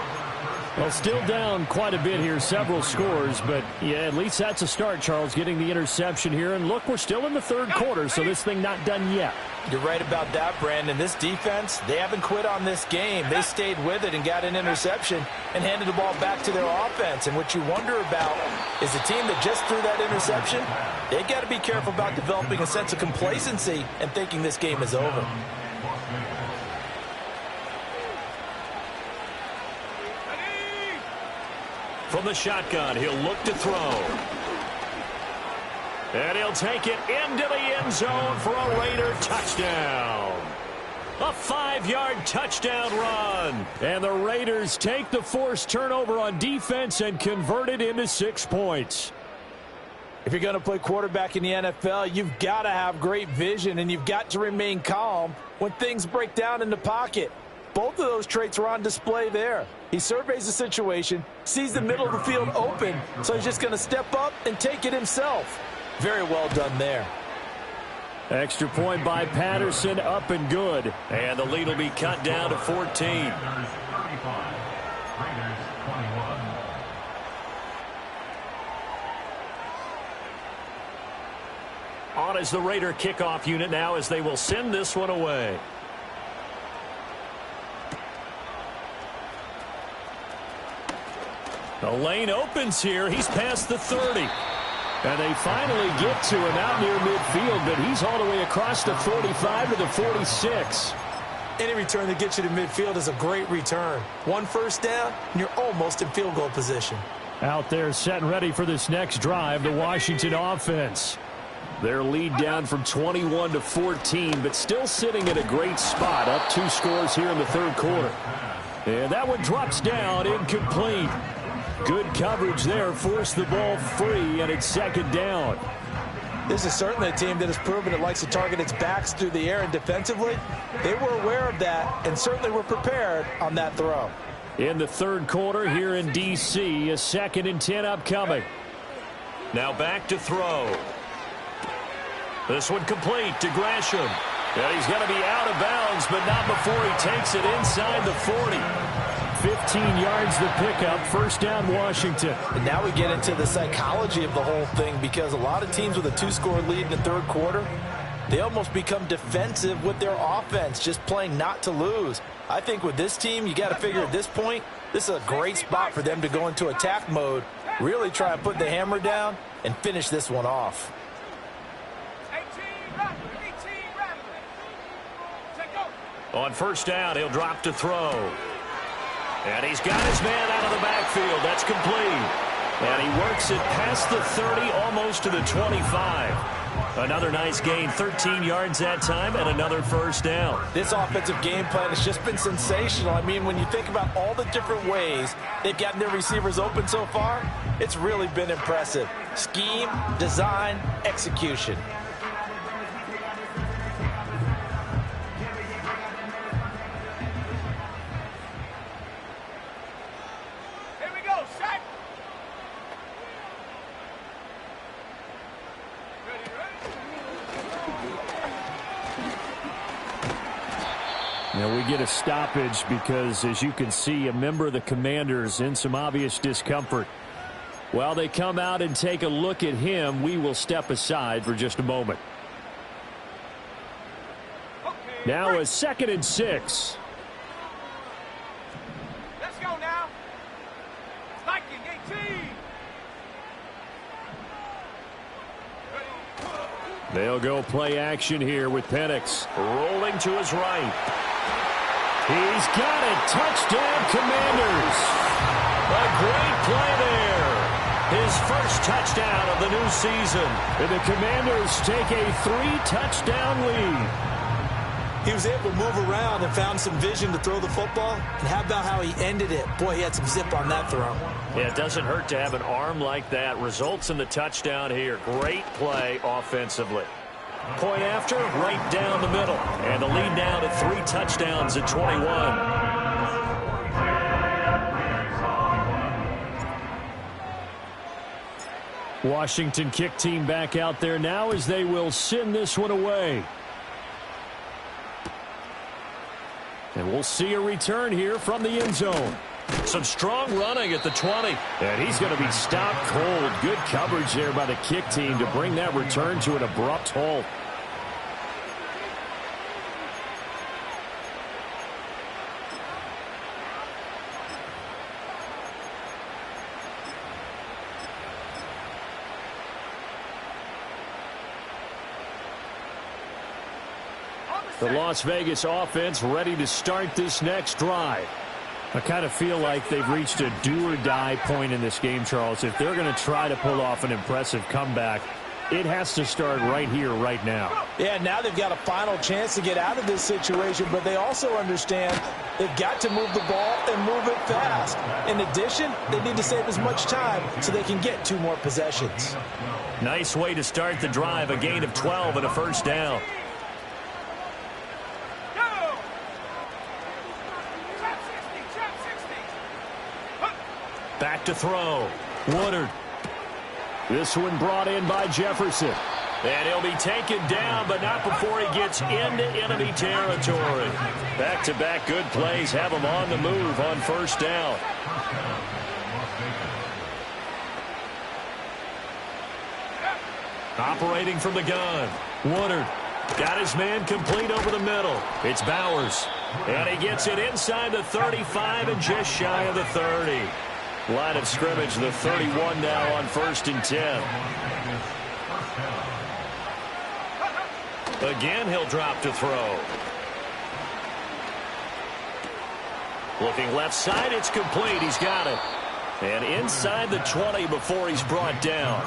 Well, still down quite a bit here, several scores, but yeah, at least that's a start, Charles, getting the interception here. And look, we're still in the 3rd quarter, so this thing not done yet. You're right about that, Brandon. This defense, they haven't quit on this game. They stayed with it and got an interception and handed the ball back to their offense. And what you wonder about is the team that just threw that interception, they got to be careful about developing a sense of complacency and thinking this game is over. From the shotgun, he'll look to throw. And he'll take it into the end zone for a Raider touchdown. A 5-yard touchdown run. And the Raiders take the forced turnover on defense and convert it into 6 points. If you're going to play quarterback in the NFL, you've got to have great vision, and you've got to remain calm when things break down in the pocket. Both of those traits were on display there. He surveys the situation, sees the middle of the field open, so he's just going to step up and take it himself. Very well done there. Extra point by Patterson, up and good. And the lead will be cut down to 14. On is the Raider kickoff unit now as they will send this one away. The lane opens here. He's past the 30. And they finally get to him out near midfield, but he's all the way across the 45 to the 46. Any return that gets you to midfield is a great return. 1 first down, and you're almost in field goal position. Out there set and ready for this next drive, the Washington offense. Their lead down from 21 to 14, but still sitting at a great spot, up 2 scores here in the 3rd quarter. And that one drops down, incomplete. Good coverage there, forced the ball free, and it's 2nd down. This is certainly a team that has proven it likes to target its backs through the air and defensively. They were aware of that and certainly were prepared on that throw. In the third quarter here in D.C., a 2nd and 10 upcoming. Now back to throw. This one complete to Gresham. And he's going to be out of bounds, but not before he takes it inside the 40. 15 yards the pickup, first down Washington. And now we get into the psychology of the whole thing, because a lot of teams with a 2-score lead in the third quarter, they almost become defensive with their offense, just playing not to lose. I think with this team, you got to figure at this point, this is a great spot for them to go into attack mode, really try and put the hammer down and finish this one off. On first down, he'll drop to throw. And he's got his man out of the backfield. That's complete. And he works it past the 30, almost to the 25. Another nice gain, 13 yards that time, and another first down. This offensive game plan has just been sensational. I mean, when you think about all the different ways they've gotten their receivers open so far, it's really been impressive. Scheme, design, execution. Now we get a stoppage because, as you can see, a member of the Commanders in some obvious discomfort. While they come out and take a look at him, we will step aside for just a moment. Now a 2nd and 6. Let's go now. Viking 18. They'll go play action here with Penix rolling to his right. He's got it. Touchdown, Commanders. A great play there. His first touchdown of the new season. And the Commanders take a 3-touchdown lead. He was able to move around and found some vision to throw the football. And how about how he ended it? Boy, he had some zip on that throw. Yeah, it doesn't hurt to have an arm like that. Results in the touchdown here. Great play offensively. Point after, right down the middle. And the lead now to 3 touchdowns at 21. Washington kick team back out there now as they will send this one away. And we'll see a return here from the end zone. Some strong running at the 20. And he's going to be stopped cold. Good coverage there by the kick team to bring that return to an abrupt halt. The Las Vegas offense ready to start this next drive. I kind of feel like they've reached a do-or-die point in this game, Charles. If they're going to try to pull off an impressive comeback, it has to start right here, right now. Yeah, now they've got a final chance to get out of this situation, but they also understand they've got to move the ball and move it fast. In addition, they need to save as much time so they can get 2 more possessions. Nice way to start the drive, a gain of 12 and a first down. Back to throw. Woodard. This one brought in by Jefferson. And he'll be taken down, but not before he gets into enemy territory. Back-to-back good plays have him on the move on first down. Operating from the gun. Woodard got his man complete over the middle. It's Bowers. And he gets it inside the 35 and just shy of the 30. Line of scrimmage, the 31 now on 1st and 10. Again, he'll drop to throw. Looking left side, it's complete. He's got it. And inside the 20 before he's brought down.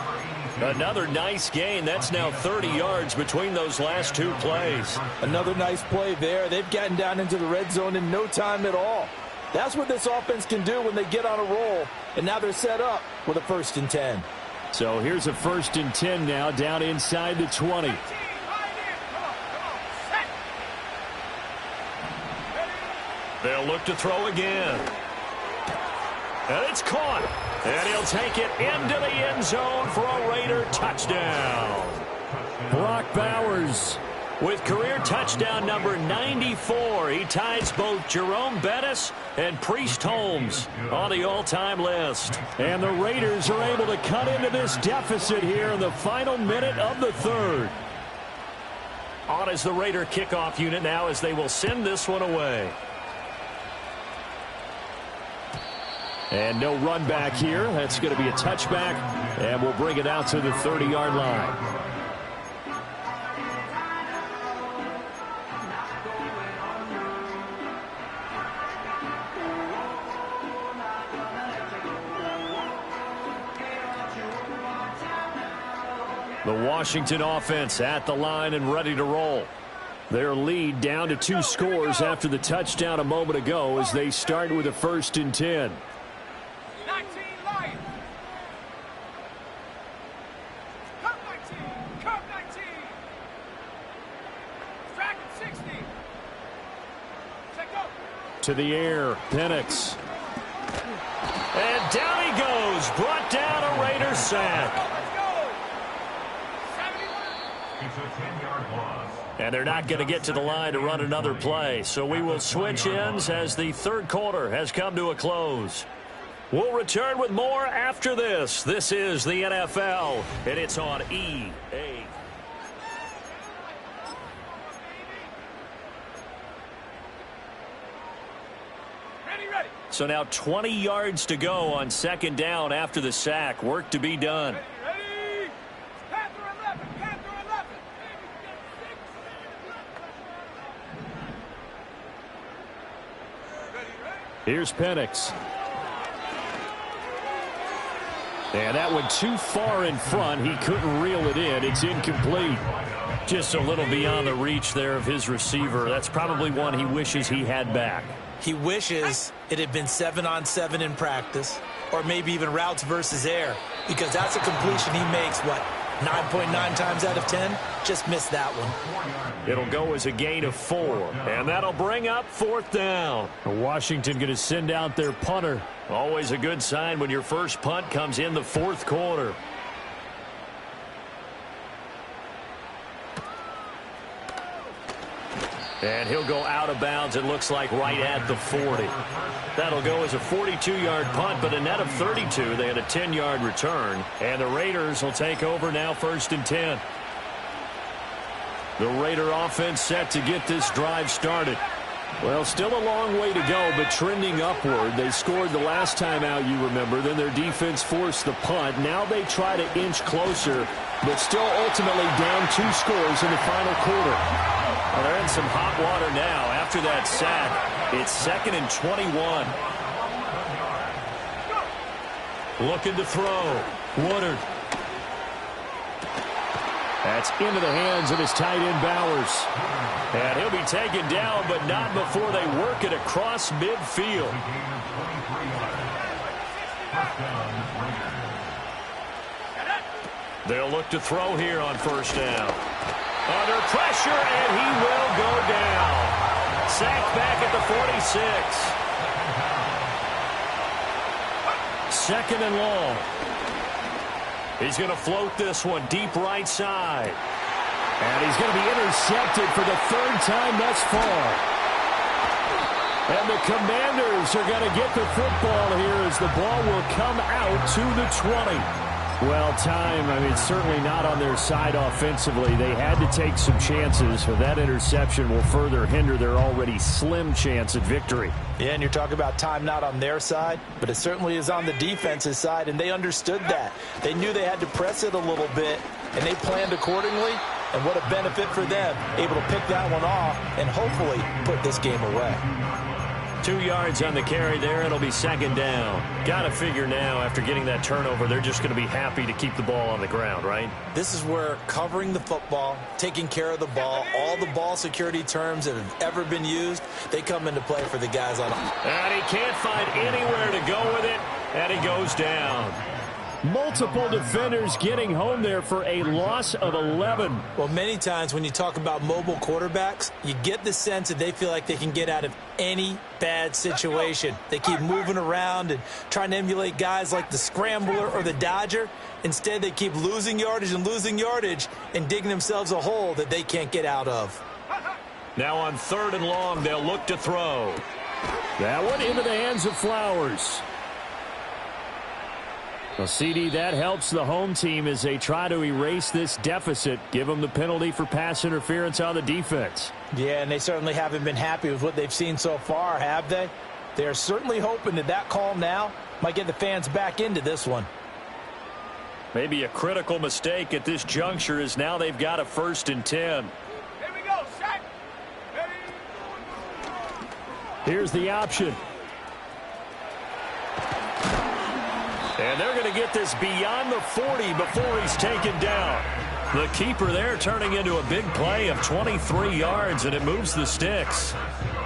Another nice gain. That's now 30 yards between those last 2 plays. Another nice play there. They've gotten down into the red zone in no time at all. That's what this offense can do when they get on a roll. And now they're set up with a 1st and 10. So here's a 1st and 10 now, down inside the 20. They'll look to throw again. And it's caught. And he'll take it into the end zone for a Raider touchdown. Brock Bowers with career touchdown number 94. He ties both Jerome Bettis and Priest Holmes on the all-time list. And the Raiders are able to cut into this deficit here in the final minute of the 3rd. On is the Raider kickoff unit now as they will send this one away. And no run back here. That's going to be a touchback, and we'll bring it out to the 30-yard line. The Washington offense at the line and ready to roll. Their lead down to 2 scores after the touchdown a moment ago as they start with a 1st and 10. To the air, Penix. And down he goes, brought down a Raider sack. And they're not going to get to the line to run another play, so we will switch ends as the 3rd quarter has come to a close. We'll return with more after this. This is the NFL, and it's on EA. So now 20 yards to go on 2nd down after the sack. Work to be done. Ready? Panther 11, Panther 11. Here's Penix. And that went too far in front. He couldn't reel it in. It's incomplete. Just a little beyond the reach there of his receiver. That's probably one he wishes he had back. He wishes it had been 7-on-7 in practice, or maybe even routes versus air, because that's a completion he makes, 9.9 times out of 10? Just missed that one. It'll go as a gain of 4, and that'll bring up 4th down. Washington going to send out their punter. Always a good sign when your first punt comes in the 4th quarter. And he'll go out of bounds, it looks like, right at the 40. That'll go as a 42-yard punt, but a net of 32. They had a 10-yard return. And the Raiders will take over now 1st and 10. The Raider offense set to get this drive started. Well, still a long way to go, but trending upward. They scored the last time out, you remember. Then their defense forced the punt. Now they try to inch closer, but still ultimately down 2 scores in the final quarter. Well, they're in some hot water now after that sack. It's 2nd and 21. Looking to throw. Woodard. That's into the hands of his tight end Bowers. And he'll be taken down, but not before they work it across midfield. They'll look to throw here on 1st down. Under pressure, and he will go down. Sacked back at the 46. 2nd and long. He's going to float this one deep right side. And he's going to be intercepted for the 3rd time thus far. And the Commanders are going to get the football here as the ball will come out to the 20. Well, certainly not on their side offensively. They had to take some chances, but that interception will further hinder their already slim chance at victory. Yeah, and you're talking about time not on their side, but it certainly is on the defense's side, and they understood that. They knew they had to press it a little bit, and they planned accordingly, and what a benefit for them, able to pick that one off and hopefully put this game away. 2 yards on the carry there. It'll be 2nd down. Got to figure now, after getting that turnover, they're just going to be happy to keep the ball on the ground, right? This is where covering the football, taking care of the ball, all the ball security terms that have ever been used, they come into play for the guys on. And he can't find anywhere to go with it, and he goes down. Multiple defenders getting home there for a loss of 11. Well, many times when you talk about mobile quarterbacks, you get the sense that they feel like they can get out of any bad situation. They keep moving around and trying to emulate guys like the scrambler or the dodger. Instead, they keep losing yardage and digging themselves a hole that they can't get out of. Now on 3rd and long, they'll look to throw. That one into the hands of Flowers. Well, CD, that helps the home team as they try to erase this deficit, give them the penalty for pass interference on the defense. Yeah, and they certainly haven't been happy with what they've seen so far, have they? They're certainly hoping that call now might get the fans back into this one. Maybe a critical mistake at this juncture is now they've got a 1st and 10. Here we go, set. Ready. Here's the option. And they're going to get this beyond the 40 before he's taken down. The keeper there turning into a big play of 23 yards, and it moves the sticks.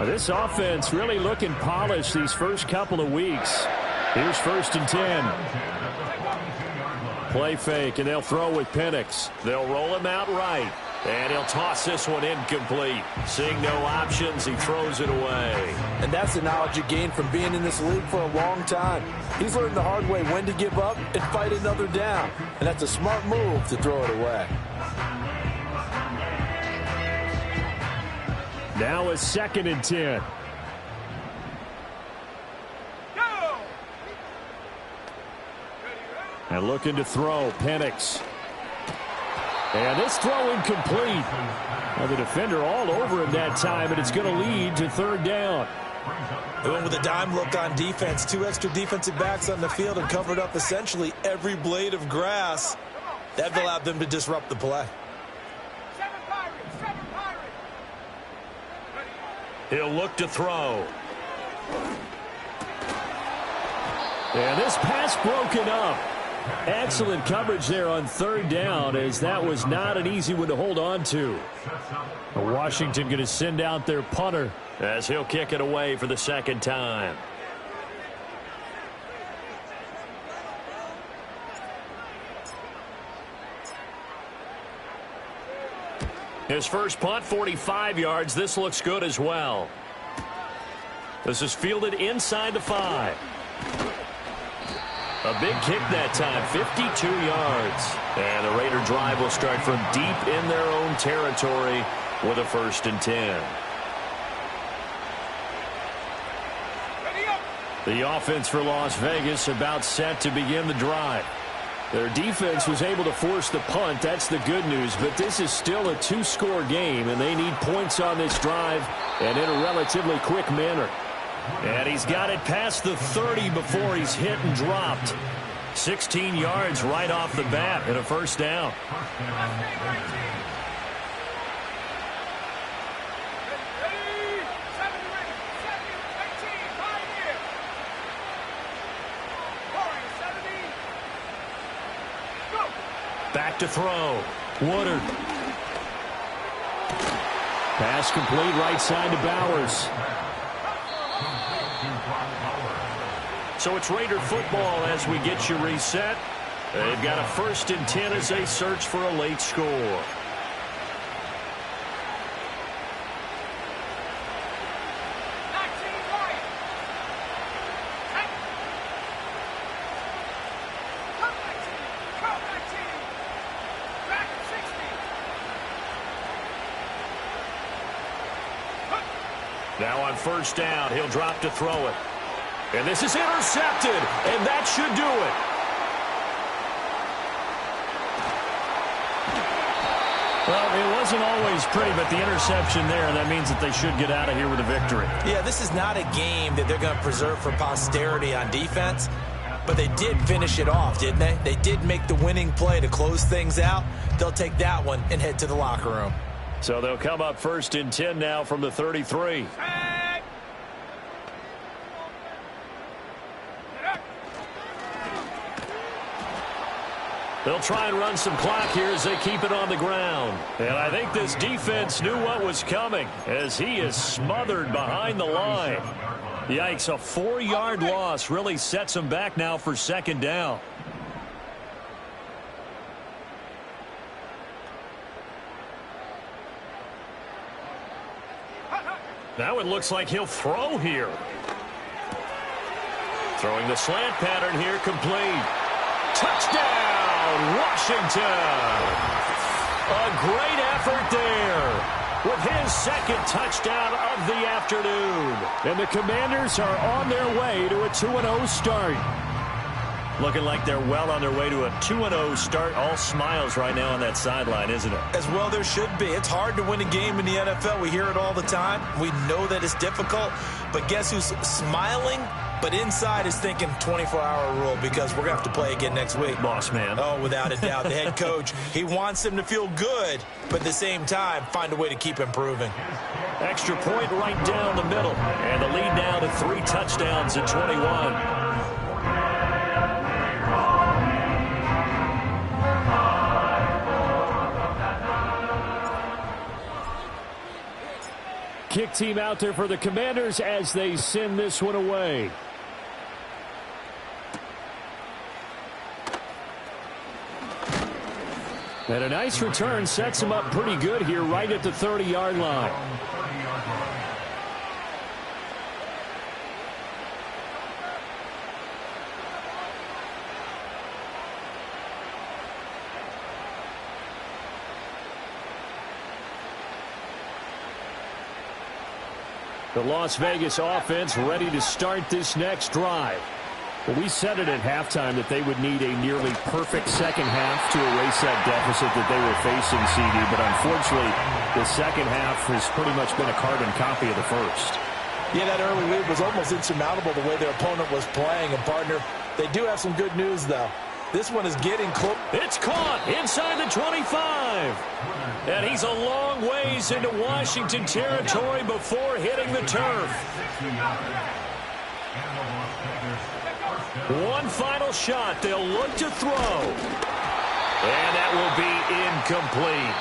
This offense really looking polished these first couple of weeks. Here's 1st and 10. Play fake, and they'll throw with Penix. They'll roll him out right. And he'll toss this one incomplete. Seeing no options, he throws it away. And that's the knowledge you gain from being in this league for a long time. He's learned the hard way when to give up and fight another down. And that's a smart move to throw it away. Now a 2nd and 10. Go! And looking to throw, Penix. And this throw incomplete. Now the defender all over him that time, and it's going to lead to 3rd down. They went with a dime look on defense. 2 extra defensive backs on the field and covered up essentially every blade of grass. That allowed them to disrupt the play. 7 Pirates, 7 Pirates. He'll look to throw. And this pass broken up. Excellent coverage there on 3rd down, as that was not an easy one to hold on to. Washington going to send out their punter as he'll kick it away for the 2nd time. His first punt, 45 yards. This looks good as well. This is fielded inside the 5. A big kick that time, 52 yards. And the Raider drive will start from deep in their own territory with a 1st and 10. The offense for Las Vegas about set to begin the drive. Their defense was able to force the punt. That's the good news. But this is still a 2-score game, and they need points on this drive and in a relatively quick manner. And he's got it past the 30 before he's hit and dropped. 16 yards right off the bat and a 1st down. Back to throw. Woodard. Pass complete right side to Bowers. So it's Raider football as we get you reset. They've got a 1st and 10 as they search for a late score. Now on 1st down, he'll drop to throw it. And this is intercepted, and that should do it. Well, it wasn't always pretty, but the interception there, that means that they should get out of here with a victory. Yeah, this is not a game that they're going to preserve for posterity on defense, but they did finish it off, didn't they? They did make the winning play to close things out. They'll take that one and head to the locker room. So they'll come up 1st and 10 now from the 33. They'll try and run some clock here as they keep it on the ground. And I think this defense knew what was coming as he is smothered behind the line. Yikes, a 4-yard loss really sets him back now for 2nd down. Now it looks like he'll throw here. Throwing the slant pattern here, complete. Touchdown, Washington! A great effort there with his second touchdown of the afternoon. And the Commanders are on their way to a 2-0 start. Looking like they're well on their way to a 2-0 start. All smiles right now on that sideline, isn't it? As well there should be. It's hard to win a game in the NFL. We hear it all the time. We know that it's difficult. But guess who's smiling? But inside is thinking 24-hour rule because we're going to have to play again next week. Boss man. Oh, without a doubt. The head coach, he wants them to feel good, but at the same time, find a way to keep improving. Extra point right down the middle. And the lead now to 3 touchdowns at 21. Kick team out there for the Commanders as they send this one away. And a nice return sets him up pretty good here right at the 30-yard line. The Las Vegas offense ready to start this next drive. Well, we said it at halftime that they would need a nearly perfect second half to erase that deficit that they were facing, CD. But unfortunately, the second half has pretty much been a carbon copy of the first. Yeah, that early lead was almost insurmountable the way their opponent was playing. And, partner, they do have some good news, though. This one is getting close. It's caught inside the 25. And he's a long ways into Washington territory before hitting the turf. One final shot. They'll look to throw. And that will be incomplete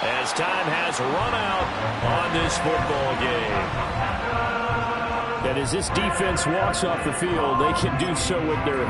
as time has run out on this football game. And as this defense walks off the field, they can do so with their